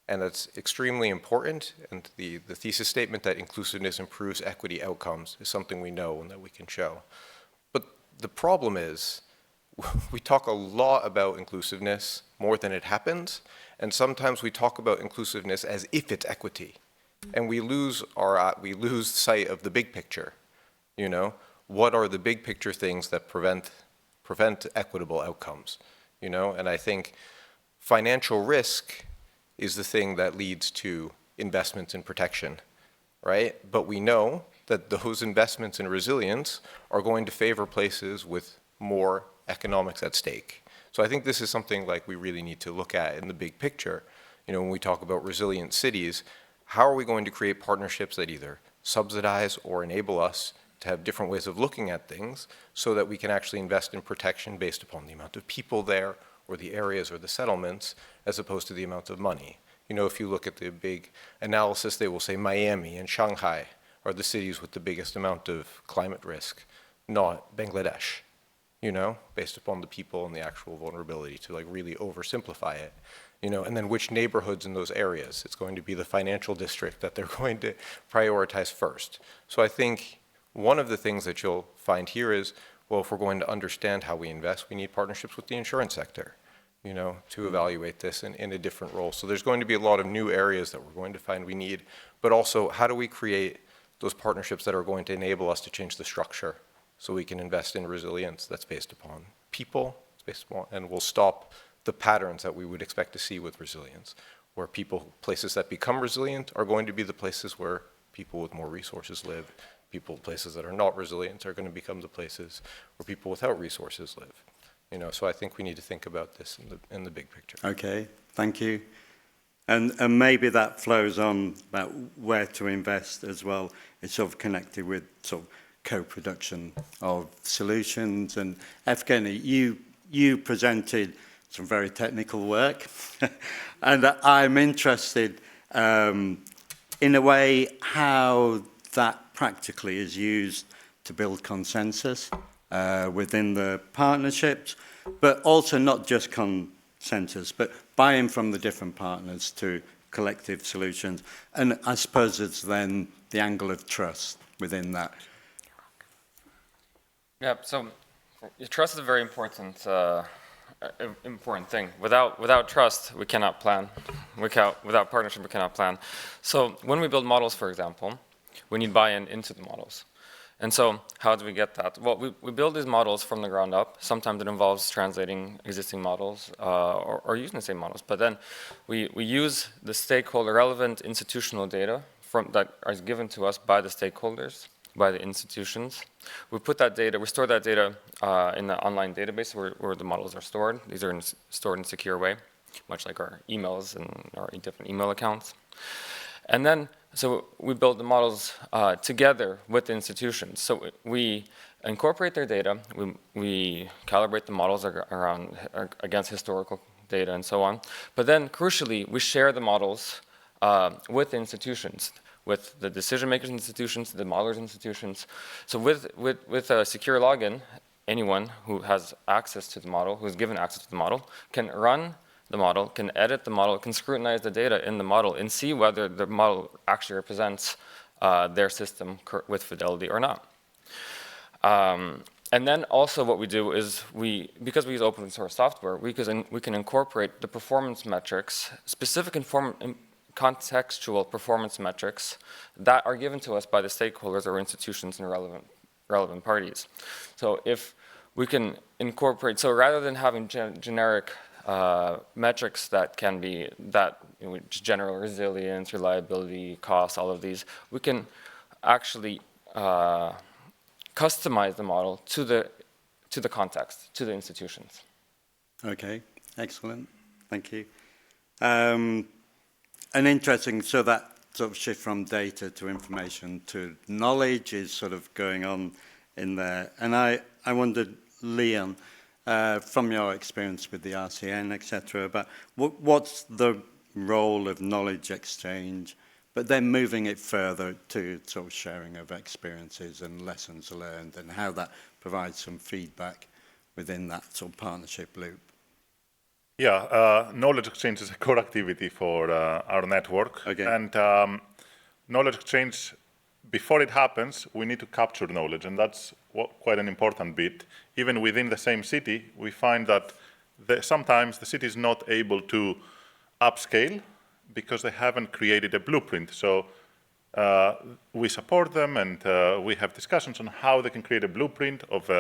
and that's extremely important. And the thesis statement that inclusiveness improves equity outcomes is something we know and that we can show. But the problem is, we talk a lot about inclusiveness more than it happens, And sometimes we talk about inclusiveness as if it's equity. And we lose sight of the big picture. You know, what are the big picture things that prevent equitable outcomes? You know, and I think financial risk is the thing that leads to investments in protection, right? But we know that those investments in resilience are going to favor places with more economics at stake. So I think this is something like we really need to look at in the big picture. You know, when we talk about resilient cities, how are we going to create partnerships that either subsidize or enable us to have different ways of looking at things so that we can actually invest in protection based upon the amount of people there or the areas or the settlements as opposed to the amount of money. You know, if you look at the big analysis, they will say Miami and Shanghai are the cities with the biggest amount of climate risk, not Bangladesh, you know, based upon the people and the actual vulnerability, to like really oversimplify it. You know, and then which neighborhoods in those areas? It's going to be the financial district that they're going to prioritize first. So I think one of the things that you'll find here is, well, if we're going to understand how we invest, we need partnerships with the insurance sector, you know, to evaluate this in a different role. So there's going to be a lot of new areas that we're going to find we need, but also how do we create those partnerships that are going to enable us to change the structure so we can invest in resilience that's based upon people, it's based upon, and we'll stop the patterns that we would expect to see with resilience, where places that become resilient are going to be the places where people with more resources live. Places that are not resilient are going to become the places where people without resources live. You know, so I think we need to think about this in the big picture. Okay, thank you. And maybe that flows on about where to invest as well. It's sort of connected with sort of co-production of solutions. And Evgeny, you presented some very technical work, and I'm interested in a way how that practically is used to build consensus within the partnerships, but also not just consensus, but buy-in from the different partners to collective solutions. And I suppose it's then the angle of trust within that. Yeah, so trust is a very important thing. Without trust, we cannot plan. Without partnership, we cannot plan. So when we build models, for example, we need buy-in into the models. And so how do we get that? Well, we build these models from the ground up. Sometimes it involves translating existing models or using the same models. But then we use the stakeholder relevant institutional data that is given to us by the stakeholders, by the institutions. We put that data, we store that data in the online database where the models are stored. These are stored in a secure way, much like our emails and our different email accounts. And then, so we build the models together with the institutions. So we incorporate their data, we calibrate the models against historical data and so on. But then, crucially, we share the models with the institutions, with the decision-makers institutions, the modelers institutions. So with a secure login, anyone who has access to the model, who is given access to the model, can run the model, can edit the model, can scrutinize the data in the model and see whether the model actually represents their system with fidelity or not. And then also what we do is because we use open source software, we can incorporate the performance metrics, specific contextual performance metrics that are given to us by the stakeholders or institutions and relevant parties. So if we can incorporate, so rather than having generic metrics that can be just general resilience, reliability, cost, all of these, we can actually customize the model to the context, to the institutions. Okay, excellent. Thank you. And interesting, so that sort of shift from data to information to knowledge is sort of going on in there. And I wondered, Leon, from your experience with the RCN, etc., but what's the role of knowledge exchange, but then moving it further to sort of sharing of experiences and lessons learned, and how that provides some feedback within that sort of partnership loop? Yeah, knowledge exchange is a core activity for our network. Okay. And knowledge exchange, before it happens, we need to capture knowledge, and that's quite an important bit. Even within the same city, we find that sometimes the city is not able to upscale because they haven't created a blueprint. So we support them, and we have discussions on how they can create a blueprint of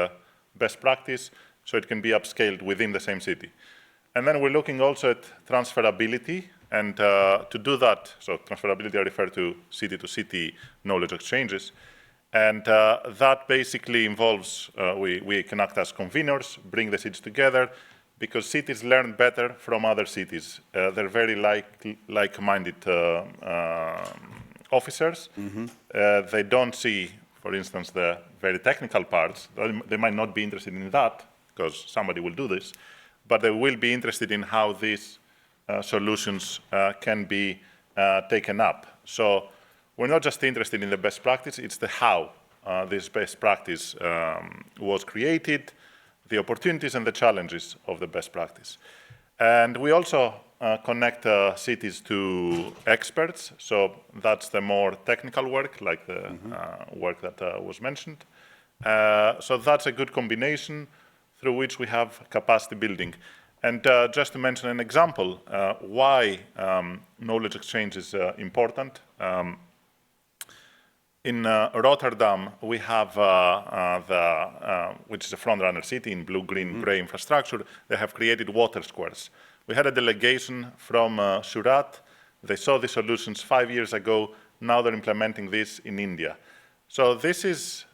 best practice so it can be upscaled within the same city. And then we're looking also at transferability, and to do that, so transferability I refer to city knowledge exchanges, and that basically involves, we can act as conveners, bring the cities together, because cities learn better from other cities. They're very like-minded officers. They don't see, for instance, the very technical parts. They might not be interested in that, because somebody will do this, but they will be interested in how these solutions can be taken up. So we're not just interested in the best practice, it's the how this best practice was created, the opportunities and the challenges of the best practice. And we also connect cities to experts, so that's the more technical work, like the work that was mentioned. So that's a good combination through which we have capacity building. And just to mention an example, why knowledge exchange is important. In Rotterdam, we have which is a front-runner city in blue-green gray infrastructure. They have created water squares. We had a delegation from Surat. They saw the solutions 5 years ago. Now they're implementing this in India. So there's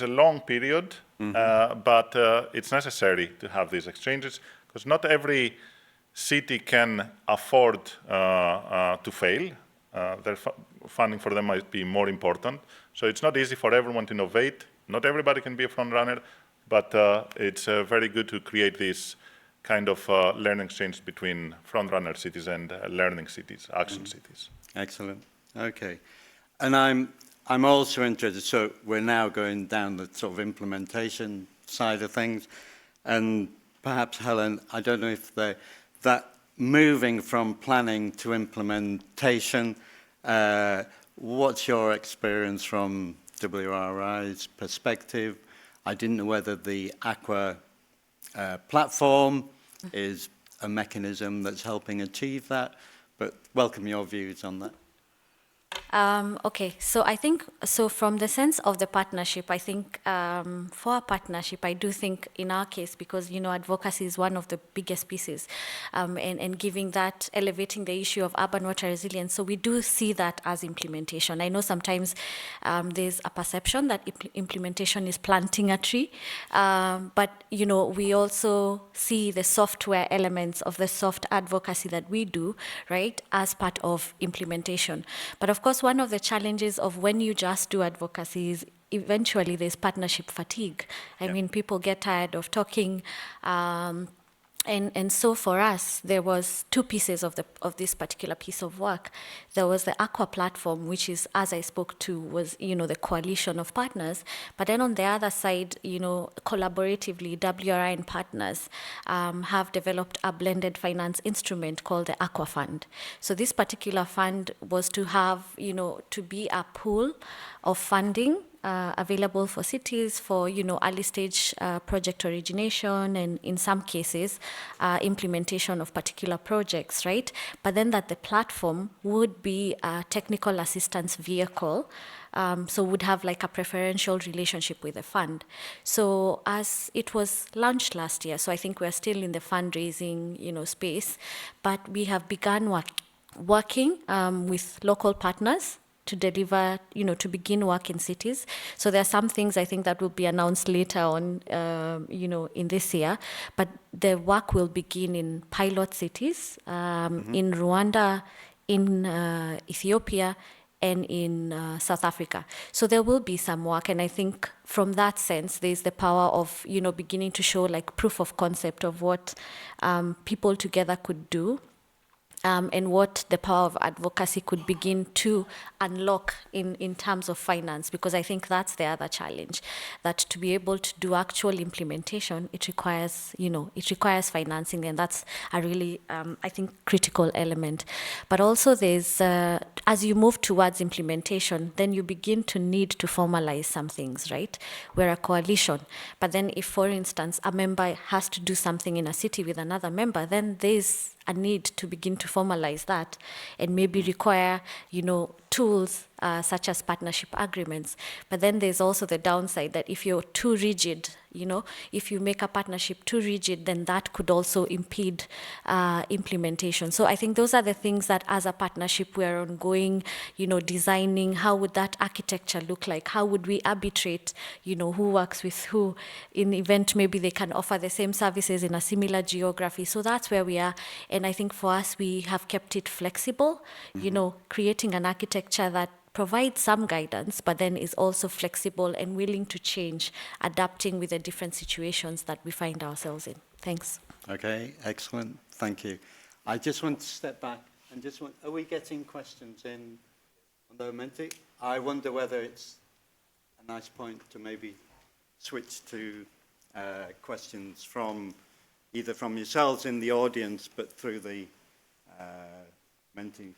a long period, but it's necessary to have these exchanges, because not every city can afford to fail. Their funding for them might be more important. So it's not easy for everyone to innovate. Not everybody can be a front runner, but it's very good to create this kind of learning exchange between front runner cities and learning cities, action cities. Excellent. Okay. And I'm also interested, so we're now going down the sort of implementation side of things. And perhaps, Helen, I don't know if that moving from planning to implementation, what's your experience from WRI's perspective? I didn't know whether the Aqua platform is a mechanism that's helping achieve that, but welcome your views on that. Okay, so I think, so from the sense of the partnership, I think for a partnership, I do think in our case, because, you know, advocacy is one of the biggest pieces, and giving that, elevating the issue of urban water resilience. So we do see that as implementation. I know sometimes there's a perception that implementation is planting a tree, but, you know, we also see the software elements of the soft advocacy that we do, right, as part of implementation. But of course, one of the challenges of when you just do advocacy is eventually there's partnership fatigue. I mean, people get tired of talking. And so for us, there was two pieces of this particular piece of work. There was the Aqua platform, which is, as I spoke to, was, you know, the coalition of partners. But then on the other side, you know, collaboratively, WRI and partners have developed a blended finance instrument called the Aqua Fund. So this particular fund was to have, you know, to be a pool of funding available for cities for, you know, early stage project origination, and in some cases implementation of particular projects, right? But then that the platform would be a technical assistance vehicle, so would have like a preferential relationship with the fund. So as it was launched last year, so I think we're still in the fundraising, you know, space, but we have begun working with local partners to deliver, you know, to begin work in cities. So there are some things I think that will be announced later on, you know, in this year. But the work will begin in pilot cities, in Rwanda, in Ethiopia, and in South Africa. So there will be some work, and I think from that sense, there's the power of, you know, beginning to show like proof of concept of what people together could do. And what the power of advocacy could begin to unlock in terms of finance, because I think that's the other challenge, that to be able to do actual implementation, it requires, you know, it requires financing, and that's a really, I think, critical element. But also there's, as you move towards implementation, then you begin to need to formalize some things, right? We're a coalition, but then if, for instance, a member has to do something in a city with another member, then there's a need to begin to formalize that and maybe require, tools such as partnership agreements. But then there's also the downside that if you're too rigid, if you make a partnership too rigid, then that could also impede implementation. So I think those are the things that as a partnership we're ongoing, designing how would that architecture look like? How would we arbitrate, who works with who in the event maybe they can offer the same services in a similar geography. So that's where we are. And I think for us, we have kept it flexible, creating an architecture that provides some guidance, but then is also flexible and willing to change, adapting with the different situations that we find ourselves in. Thanks. Okay, excellent. Thank you. I just want to step back and are we getting questions in on the Romantic? I wonder whether it's a nice point to maybe switch to questions from either from yourselves in the audience, but through the Menti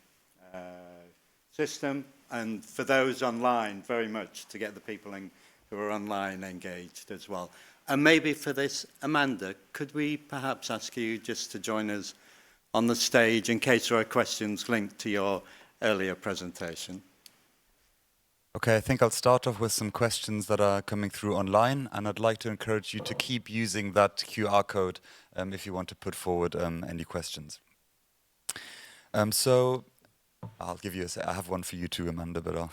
system. And for those online, very much to get the people who are online engaged as well. And maybe for this, Amanda, could we perhaps ask you just to join us on the stage in case there are questions linked to your earlier presentation? Okay, I think I'll start off with some questions that are coming through online, and I'd like to encourage you to keep using that QR code if you want to put forward any questions. So I'll give you I have one for you too, Amanda, but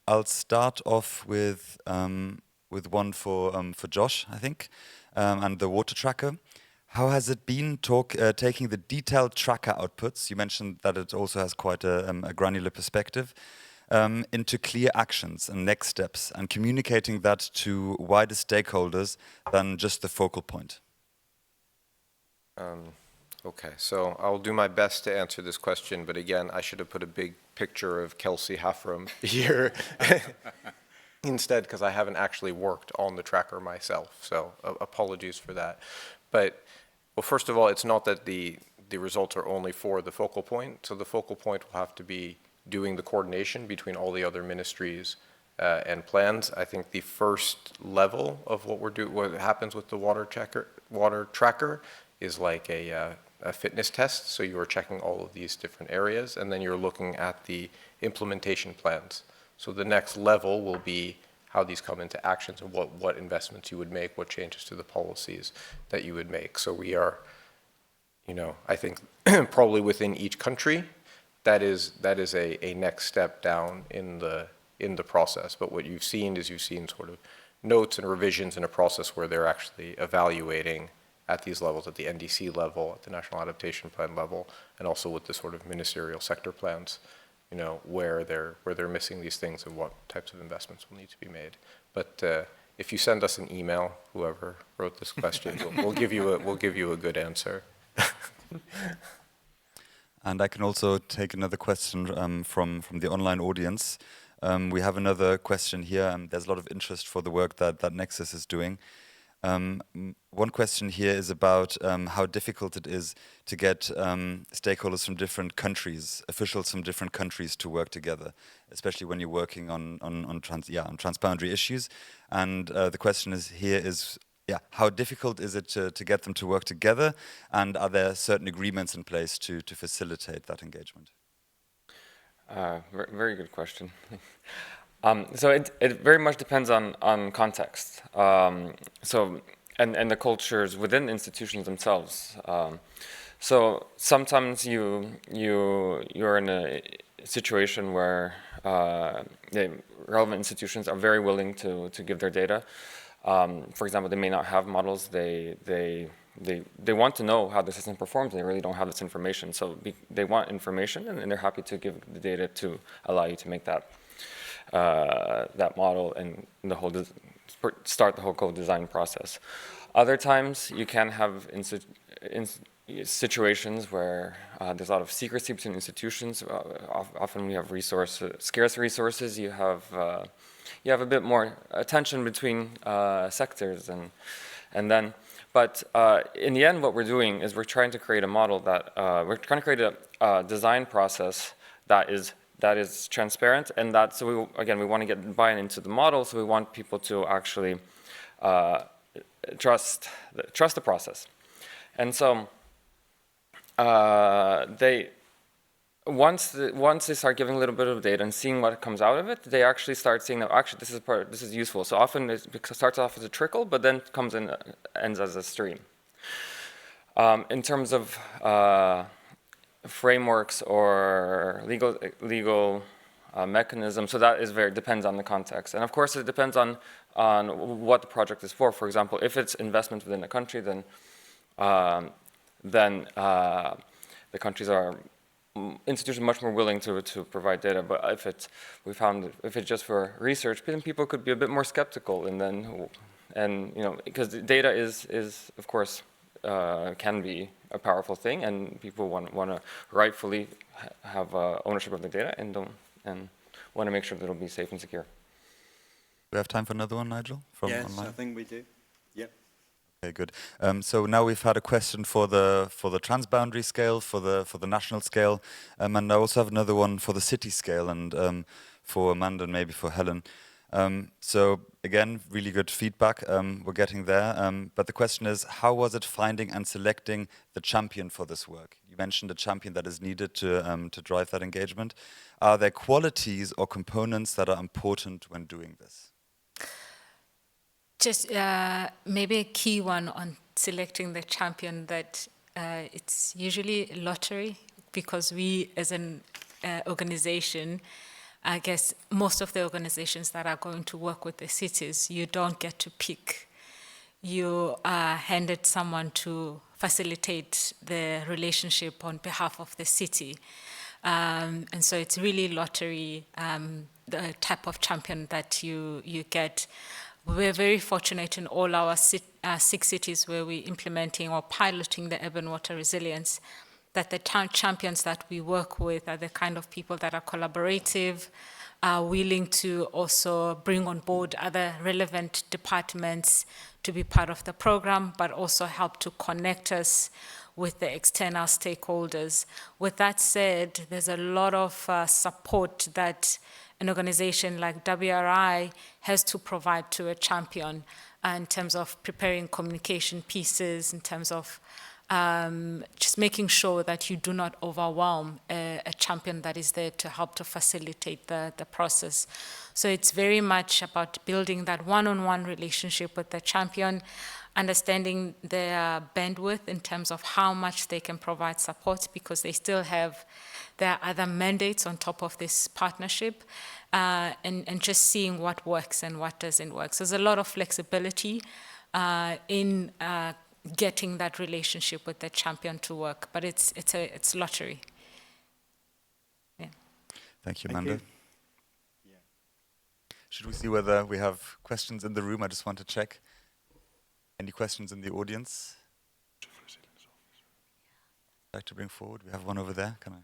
I'll start off with one for Josh, I think, and the water tracker. How has it been taking the detailed tracker outputs, you mentioned that it also has quite a granular perspective, into clear actions and next steps, and communicating that to wider stakeholders than just the focal point? Okay, so I'll do my best to answer this question, but again, I should have put a big picture of Kelsey Hafram here instead, because I haven't actually worked on the tracker myself, so apologies for that. But, well, first of all, it's not that the results are only for the focal point, so the focal point will have to be doing the coordination between all the other ministries and plans. I think the first level of what happens with the water tracker is like a fitness test. So you are checking all of these different areas, and then you're looking at the implementation plans. So the next level will be how these come into actions and what investments you would make, what changes to the policies that you would make. So we are, I think probably within each country, that is a next step down in the process. But what you've seen is sort of notes and revisions in a process where they're actually evaluating at these levels, at the NDC level, at the National Adaptation Plan level, and also with the sort of ministerial sector plans, where they're missing these things and what types of investments will need to be made. But if you send us an email, whoever wrote this question, we'll give you a good answer. And I can also take another question from the online audience. We have another question here. There's a lot of interest for the work that Nexus is doing. One question here is about how difficult it is to get stakeholders from different countries, officials from different countries to work together, especially when you're working on transboundary issues. And the question is how difficult is it to get them to work together, and are there certain agreements in place to facilitate that engagement? Very good question. So it very much depends on context. And the cultures within institutions themselves. So sometimes you're in a situation where the relevant institutions are very willing to give their data. For example, they may not have models. They want to know how the system performs. They really don't have this information. So they want information, and they're happy to give the data to allow you to make that model and start the whole co-design process. Other times, you can have situations where there's a lot of secrecy between institutions. Often we have scarce resources. You have a bit more tension between sectors, but in the end, what we're doing is we're trying to create a model we're trying to create a design process that is transparent, and so we want to get buy-in into the model. So we want people to actually trust the process, and so once they start giving a little bit of data and seeing what comes out of it, they actually start seeing that actually this is useful. So often it starts off as a trickle, but then comes in ends as a stream. In terms of frameworks or legal mechanisms, so that is depends on the context, and of course it depends on what the project is for. For example, if it's investment within a country, then the countries are institutions much more willing to provide data. But if it's just for research, then people could be a bit more skeptical, and you know, because data is of course can be a powerful thing, and people want to rightfully have ownership of the data and want to make sure that it'll be safe and secure. Do we have time for another one, Nigel, from yes, online? I think we do. Yep. Okay, good. So now we've had a question for the transboundary scale, for the national scale, and I also have another one for the city scale, and for Amanda and maybe for Helen. So again, really good feedback. We're getting there. But the question is, how was it finding and selecting the champion for this work? You mentioned a champion that is needed to drive that engagement. Are there qualities or components that are important when doing this? Just maybe a key one on selecting the champion, that it's usually lottery, because we as an organization, I guess most of the organizations that are going to work with the cities, you don't get to pick. You are handed someone to facilitate the relationship on behalf of the city. And so it's really lottery, the type of champion that you get. We're very fortunate in all our 6 cities where we're implementing or piloting the urban water resilience, that the town champions that we work with are the kind of people that are collaborative, are willing to also bring on board other relevant departments to be part of the program, but also help to connect us with the external stakeholders. With that said, there's a lot of support that an organization like WRI has to provide to a champion in terms of preparing communication pieces, in terms of just making sure that you do not overwhelm a champion that is there to help to facilitate the process. So it's very much about building that one-on-one relationship with the champion, understanding their bandwidth in terms of how much they can provide support, because they still have their other mandates on top of this partnership, and just seeing what works and what doesn't work. So there's a lot of flexibility in getting that relationship with the champion to work, but it's lottery. Yeah. Thank you, Amanda. Thank you. Yeah. Should we see whether we have questions in the room? I just want to check. Any questions in the audience? I'd like to bring forward. We have one over there. Can I?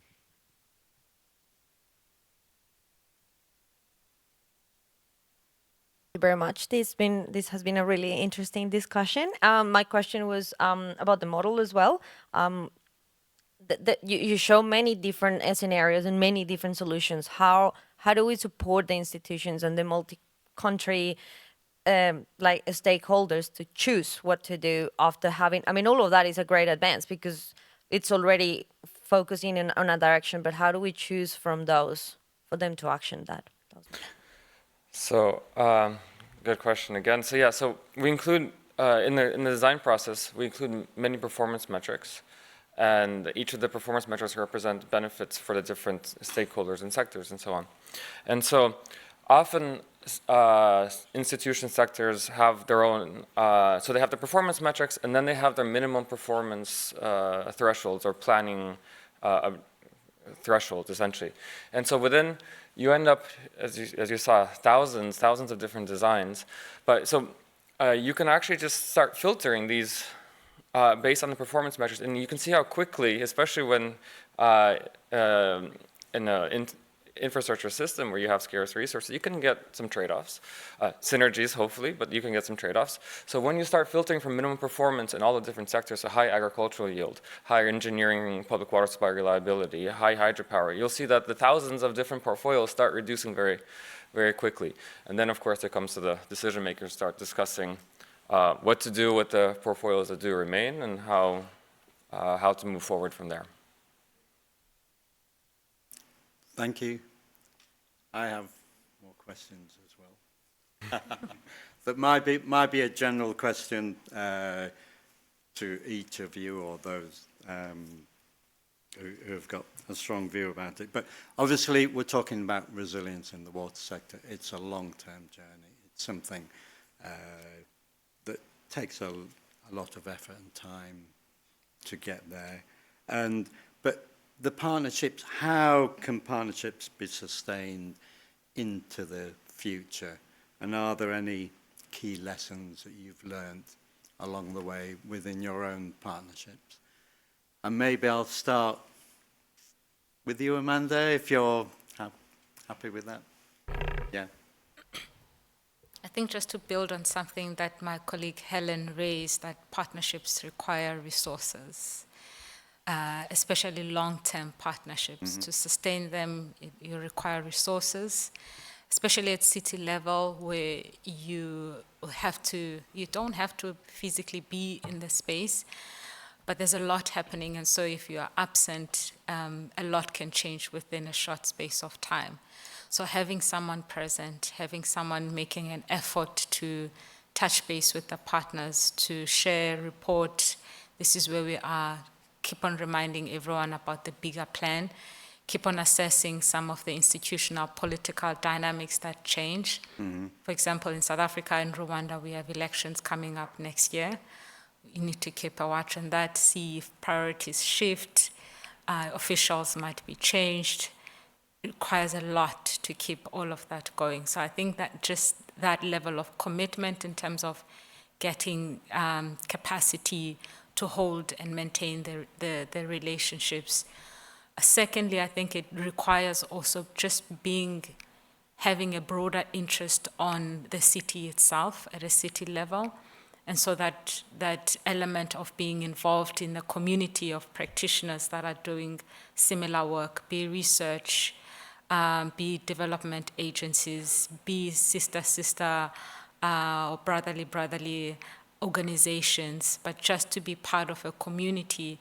Thank you very much. This has been a really interesting discussion. My question was about the model as well. You show many different scenarios and many different solutions. How do we support the institutions and the multi-country like stakeholders to choose what to do after having? I mean, all of that is a great advance because it's already focusing on a direction. But how do we choose from those for them to action that? So, good question again. So yeah, so we include, in the design process, we include many performance metrics, and each of the performance metrics represent benefits for the different stakeholders and sectors and so on. And so often institution sectors have their own, so they have the performance metrics, and then they have their minimum performance thresholds or planning thresholds, essentially. And so within, you end up, as you saw, thousands of different designs. But so you can actually just start filtering these based on the performance measures, and you can see how quickly, especially when in an infrastructure system where you have scarce resources, you can get some trade-offs, synergies hopefully, but you can get some trade-offs. So when you start filtering from minimum performance in all the different sectors, so high agricultural yield, high engineering, public water supply reliability, high hydropower, you'll see that the thousands of different portfolios start reducing very, very quickly. And then of course it comes to the decision makers start discussing what to do with the portfolios that do remain and how how to move forward from there. Thank you. I have more questions as well. That might be a general question to each of you or those who have got a strong view about it. But obviously, we're talking about resilience in the water sector. It's a long-term journey. It's something that takes a lot of effort and time to get there. But the partnerships, how can partnerships be sustained into the future? And are there any key lessons that you've learned along the way within your own partnerships? And maybe I'll start with you, Amanda, if you're happy with that. Yeah. I think just to build on something that my colleague Helen raised, that partnerships require resources, especially long-term partnerships. To sustain them, you require resources, especially at city level where you don't have to physically be in the space, but there's a lot happening, and so if you are absent, a lot can change within a short space of time. So having someone present, having someone making an effort to touch base with the partners, to share, report, this is where we are, keep on reminding everyone about the bigger plan, keep on assessing some of the institutional political dynamics that change. For example, in South Africa and Rwanda, we have elections coming up next year. You need to keep a watch on that, see if priorities shift, officials might be changed. It requires a lot to keep all of that going. So I think that just that level of commitment in terms of getting capacity to hold and maintain the relationships. Secondly, I think it requires also just having a broader interest on the city itself at a city level. And so that element of being involved in the community of practitioners that are doing similar work, be research, be development agencies, be sister or brotherly organizations, but just to be part of a community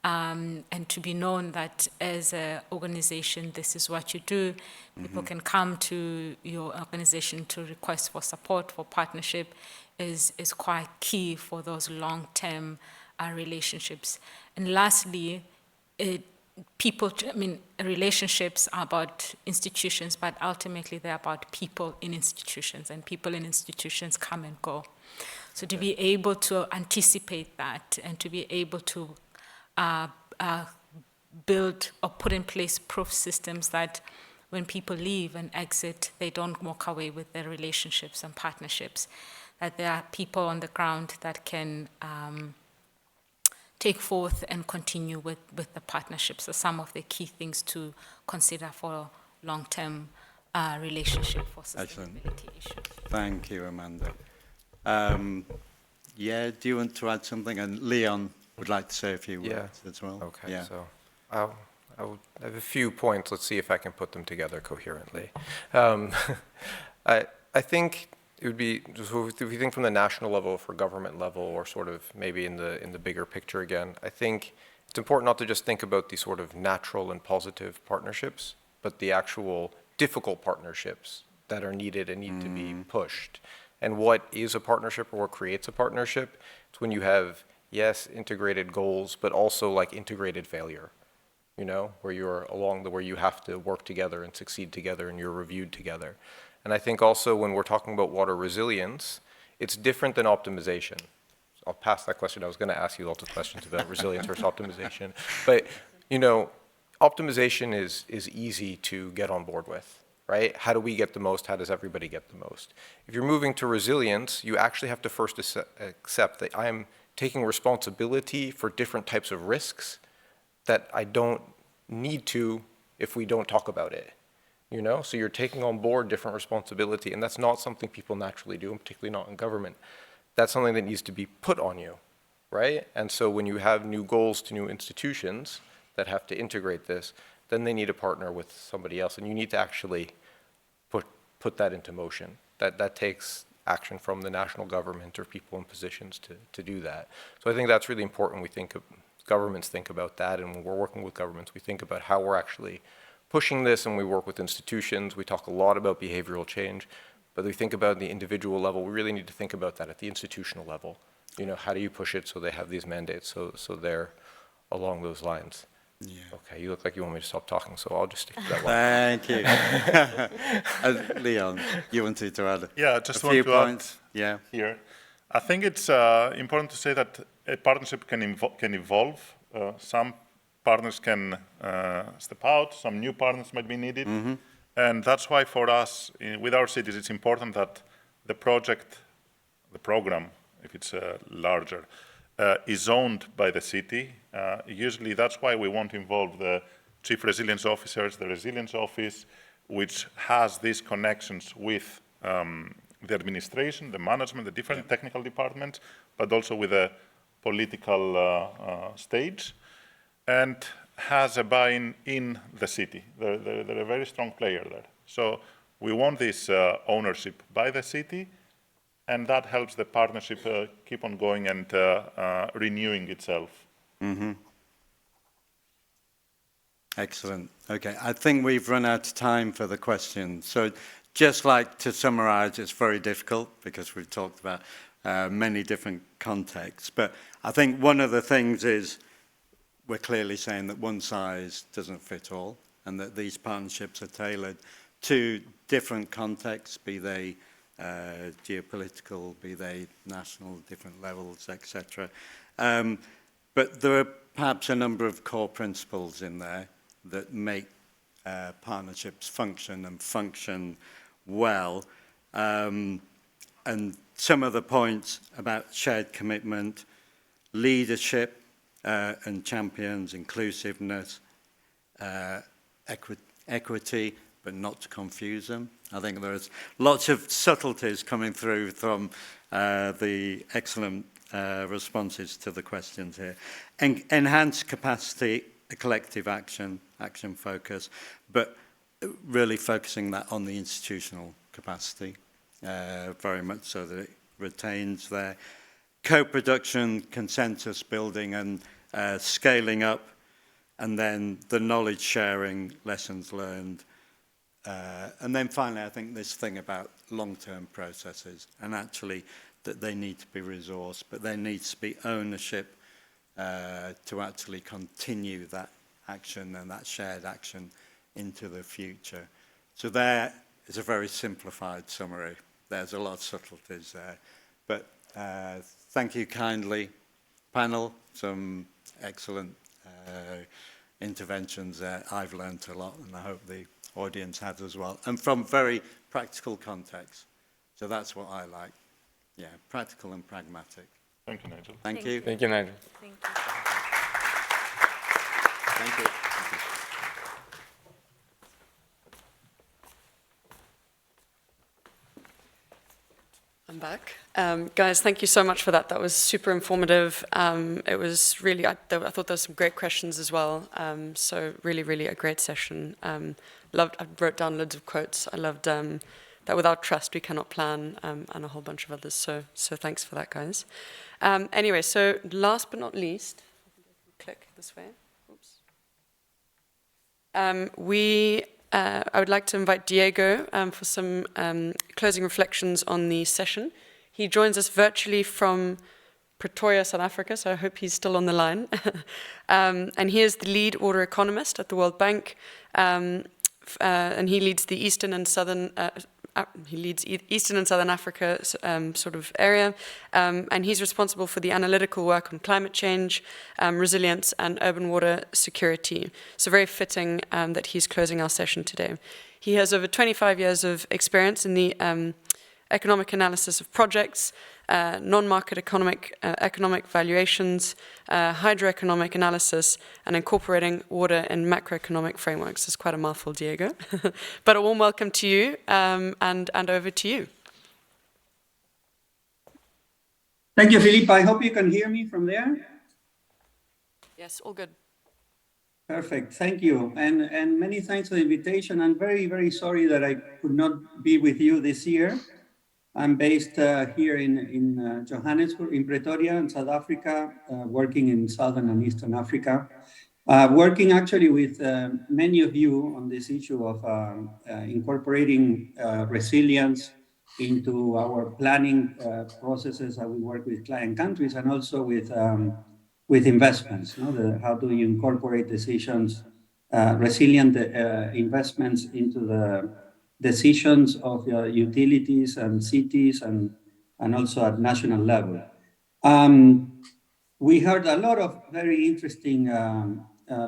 and to be known that as an organization, this is what you do. People can come to your organization to request for support, for partnership, is quite key for those long-term relationships. And lastly, relationships are about institutions, but ultimately they're about people in institutions, and people in institutions come and go. So to be able to anticipate that and to be able to build or put in place proof systems that when people leave and exit, they don't walk away with their relationships and partnerships, that there are people on the ground that can take forth and continue with the partnerships. So some of the key things to consider for long-term relationship for sustainability issues. Thank you, Amanda. Yeah, do you want to add something? And Leon would like to say a few words as well. Okay, yeah. so I have a few points. Let's see if I can put them together coherently. I think it would be, so if you think from the national level, for government level, or sort of maybe in the bigger picture again, I think it's important not to just think about these sort of natural and positive partnerships, but the actual difficult partnerships that are needed and need to be pushed. And what is a partnership, or what creates a partnership? It's when you have, yes, integrated goals, but also like integrated failure, you know, where you're where you have to work together and succeed together and you're reviewed together. And I think also when we're talking about water resilience, it's different than optimization. So I'll pass that question. I was going to ask you lots of questions about resilience versus optimization. But, you know, optimization is easy to get on board with, right? How do we get the most? How does everybody get the most? If you're moving to resilience, you actually have to first accept that I'm taking responsibility for different types of risks that I don't need to if we don't talk about it. You know, so you're taking on board different responsibility, and that's not something people naturally do, and particularly not in government. That's something that needs to be put on you, right? And so when you have new goals to new institutions that have to integrate this, then they need to partner with somebody else, and you need to actually put that into motion. That takes action from the national government or people in positions to do that. So I think that's really important when we think of governments think about that, and when we're working with governments, we think about how we're actually pushing this, and we work with institutions. We talk a lot about behavioral change, but we think about the individual level. We really need to think about that at the institutional level. You know, how do you push it so they have these mandates, so they're along those lines? Yeah. Okay, you look like you want me to stop talking, so I'll just stick to that one. Thank you. Leon, you wanted to add Yeah, just a want few to points? Yeah. here. I think it's important to say that a partnership can evolve. Some partners can step out, some new partners might be needed. And that's why for us, with our cities, it's important that the project, the program, if it's larger, is owned by the city. Usually that's why we want to involve the chief resilience officers, the resilience office, which has these connections with the administration, the management, the different technical departments, but also with the political stage, and has a buy-in in the city. They're a very strong player there. So we want this ownership by the city, and that helps the partnership keep on going and renewing itself. Excellent. Okay, I think we've run out of time for the questions. So just like to summarize, it's very difficult because we've talked about many different contexts. But I think one of the things is we're clearly saying that one size doesn't fit all, and that these partnerships are tailored to different contexts, be they geopolitical, be they national, different levels, etc. But there are perhaps a number of core principles in there that make partnerships function and function well. And some of the points about shared commitment, leadership and champions, inclusiveness, equity, but not to confuse them. I think there's lots of subtleties coming through from the excellent responses to the questions here. Enhanced capacity, a collective action focus, but really focusing that on the institutional capacity, very much so that it retains their co-production, consensus building and scaling up, and then the knowledge sharing, lessons learned. And then finally, I think this thing about long-term processes, and actually that they need to be resourced, but there needs to be ownership to actually continue that action and that shared action into the future. So there is a very simplified summary. There's a lot of subtleties there. But thank you kindly, panel. Some excellent interventions there. I've learned a lot, and I hope the audience has as well. And from very practical contexts. So that's what I like. Yeah, practical and pragmatic. Thank you, Nigel. Thank you. Thank you, Nigel. Thank you. Thank you. I'm back. Guys, thank you so much for that. That was super informative. It was really, I thought there were some great questions as well. So really, really a great session. I wrote down loads of quotes. I loved that without trust we cannot plan, and a whole bunch of others. So thanks for that, guys. Anyway, so last but not least, click this way. Oops. I would like to invite Diego for some closing reflections on the session. He joins us virtually from Pretoria, South Africa, so I hope he's still on the line. And he is the lead water economist at the World Bank, and he leads the Eastern and Southern Africa sort of area, and he's responsible for the analytical work on climate change, resilience, and urban water security. So very fitting that he's closing our session today. He has over 25 years of experience in the economic analysis of projects, non-market economic valuations, hydroeconomic analysis, and incorporating water in macroeconomic frameworks. It's quite a mouthful, Diego. But a warm welcome to you, and over to you. Thank you, Philippa. I hope you can hear me from there. Yes, all good. Perfect. Thank you. And many thanks for the invitation. I'm very, very sorry that I could not be with you this year. I'm based here in Johannesburg, in Pretoria, in South Africa, working in Southern and Eastern Africa. Working actually with many of you on this issue of incorporating resilience into our planning processes that we work with client countries and also with investments. How do you incorporate decisions, resilient investments into the decisions of utilities and cities and also at national level. We heard a lot of very interesting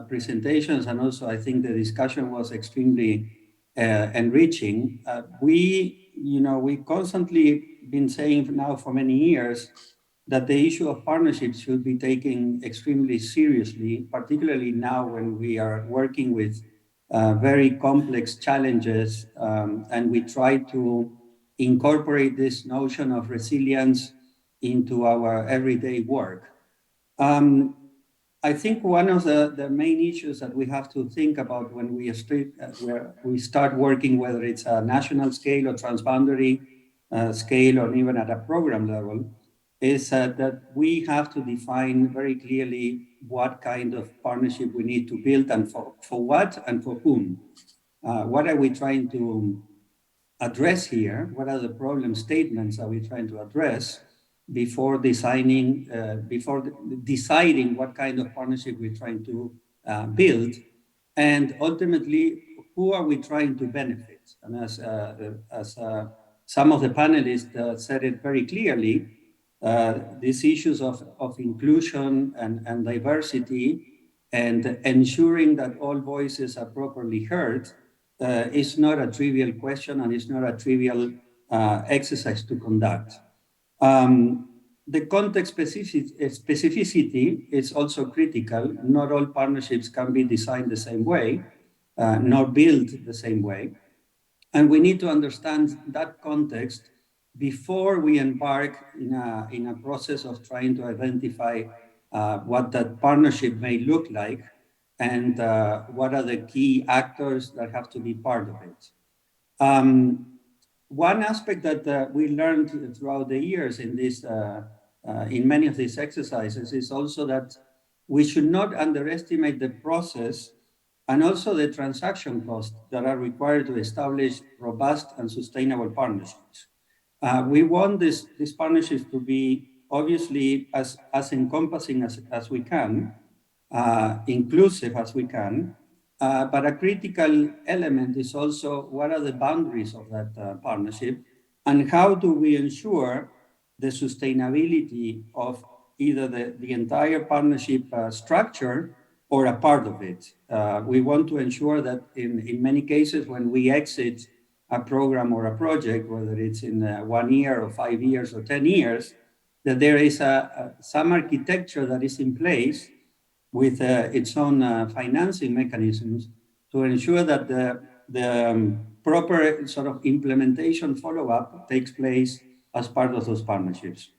presentations, and also I think the discussion was extremely enriching. We constantly been saying now for many years that the issue of partnerships should be taken extremely seriously, particularly now when we are working with very complex challenges, and we try to incorporate this notion of resilience into our everyday work. I think one of the main issues that we have to think about when we start working, whether it's a national scale or transboundary scale or even at a program level, is that we have to define very clearly what kind of partnership we need to build and for what and for whom. What are we trying to address here? What are the problem statements are we trying to address before deciding what kind of partnership we're trying to build, and ultimately who are we trying to benefit? And as some of the panelists said it very clearly, these issues of inclusion and diversity and ensuring that all voices are properly heard is not a trivial question, and it's not a trivial exercise to conduct. The context specificity is also critical. Not all partnerships can be designed the same way, nor built the same way. And we need to understand that context before we embark in a process of trying to identify what that partnership may look like and what are the key actors that have to be part of it. One aspect that we learned throughout the years in many of these exercises is also that we should not underestimate the process and also the transaction costs that are required to establish robust and sustainable partnerships. We want these partnerships to be obviously as encompassing as we can, inclusive as we can, but a critical element is also what are the boundaries of that partnership, and how do we ensure the sustainability of either the entire partnership structure or a part of it. We want to ensure that in many cases when we exit a program or a project, whether it's in 1 year or 5 years or 10 years, that there is some architecture that is in place with its own financing mechanisms to ensure that the proper sort of implementation follow-up takes place as part of those partnerships.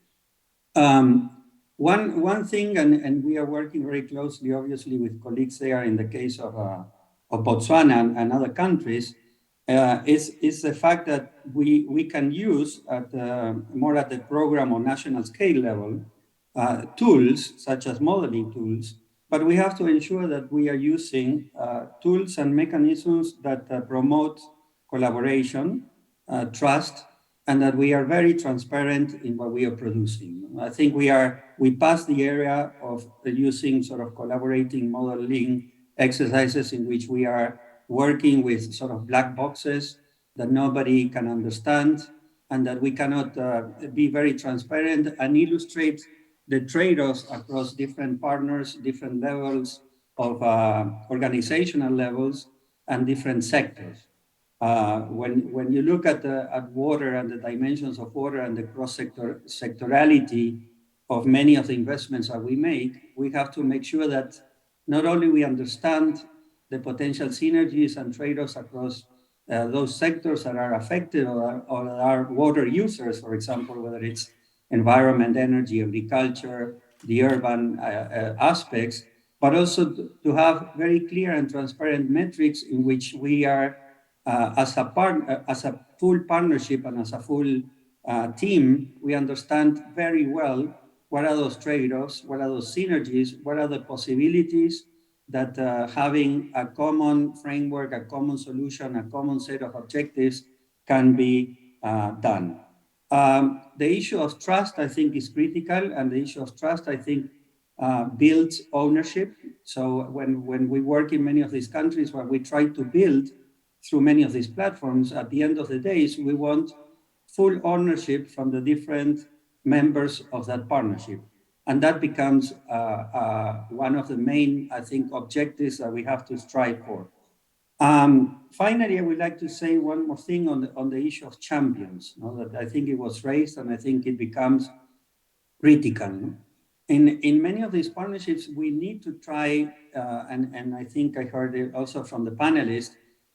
One thing, and we are working very closely, obviously, with colleagues there in the case of Botswana and other countries, is the fact that we can use more at the program or national scale level tools such as modeling tools, but we have to ensure that we are using tools and mechanisms that promote collaboration, trust, and that we are very transparent in what we are producing. I think we passed the area of using sort of collaborating modeling exercises in which we are working with sort of black boxes that nobody can understand, and that we cannot be very transparent and illustrate the trade-offs across different partners, different levels of organizational levels, and different sectors. When you look at water and the dimensions of water and the sectorality of many of the investments that we make, we have to make sure that not only we understand the potential synergies and trade-offs across those sectors that are affected or are water users, for example, whether it's environment, energy, agriculture, the urban aspects, but also to have very clear and transparent metrics in which we are, as a full partnership and as a full team, we understand very well what are those trade-offs, what are those synergies, what are the possibilities that having a common framework, a common solution, a common set of objectives can be done. The issue of trust, I think, is critical, and the issue of trust, I think, builds ownership. So when we work in many of these countries, what we try to build through many of these platforms, at the end of the day, is we want full ownership from the different members of that partnership. And that becomes one of the main, I think, objectives that we have to strive for. Finally, I would like to say one more thing on the issue of champions. That I think it was raised, and I think it becomes critical. In many of these partnerships, we need to try, and I think I heard it also from the panelists,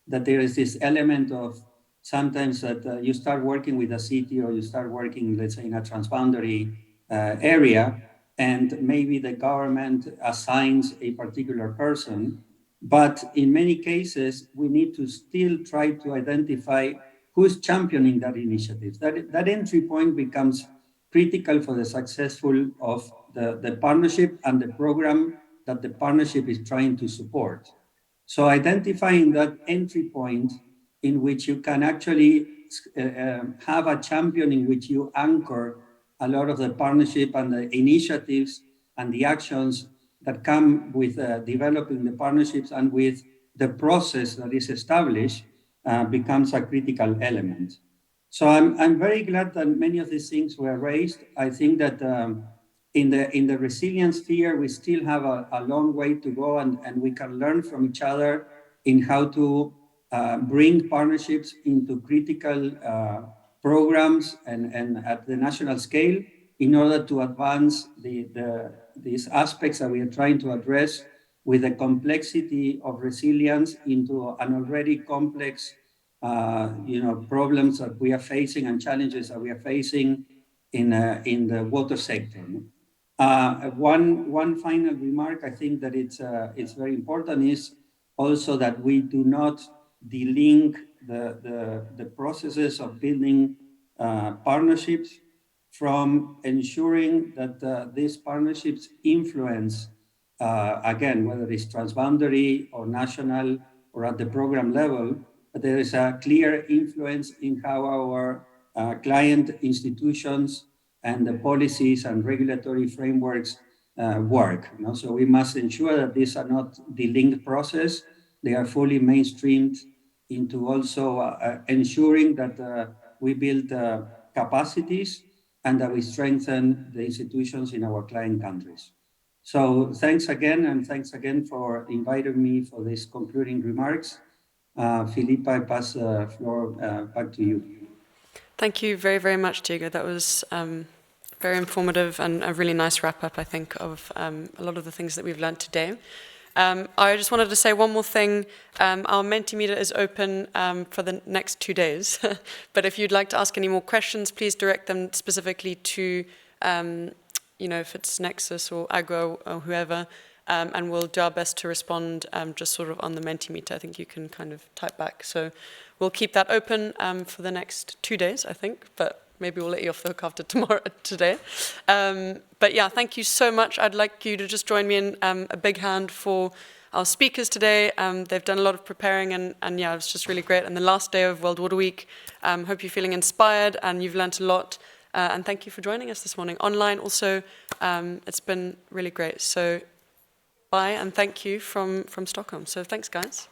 that there is this element of sometimes that you start working with a city, or you start working, let's say, in a transboundary area, and maybe the government assigns a particular person. But in many cases, we need to still try to identify who's championing that initiative. That entry point becomes critical for the successful of the partnership and the program that the partnership is trying to support. So identifying that entry point in which you can actually have a champion in which you anchor a lot of the partnership and the initiatives and the actions that come with developing the partnerships and with the process that is established becomes a critical element. So I'm very glad that many of these things were raised. I think that in the resilience sphere, we still have a long way to go, and we can learn from each other in how to bring partnerships into critical programs and at the national scale in order to advance these aspects that we are trying to address with the complexity of resilience into an already complex problems that we are facing and challenges that we are facing in the water sector. One final remark, I think that it's very important, is also that we do not delink the processes of building partnerships from ensuring that these partnerships influence, again, whether it's transboundary or national or at the program level, there is a clear influence in how our client institutions and the policies and regulatory frameworks work. So we must ensure that these are not delinked process. They are fully mainstreamed into also ensuring that we build capacities and that we strengthen the institutions in our client countries. So thanks again, and thanks again for inviting me for these concluding remarks. Philippa, I pass the floor back to you. Thank you very, very much, Diego. That was very informative and a really nice wrap-up, I think, of a lot of the things that we've learned today. I just wanted to say one more thing. Our Mentimeter is open for the next 2 days. But if you'd like to ask any more questions, please direct them specifically to, if it's Nexus or Agro or whoever, and we'll do our best to respond just sort of on the Mentimeter. I think you can kind of type back. So we'll keep that open for the next 2 days, I think, but maybe we'll let you off the hook after today. But yeah, thank you so much. I'd like you to just join me in a big hand for our speakers today. They've done a lot of preparing, and yeah, it was just really great. And the last day of World Water Week, hope you're feeling inspired and you've learned a lot. And thank you for joining us this morning. Online also, it's been really great. So bye, and thank you from Stockholm. So thanks, guys.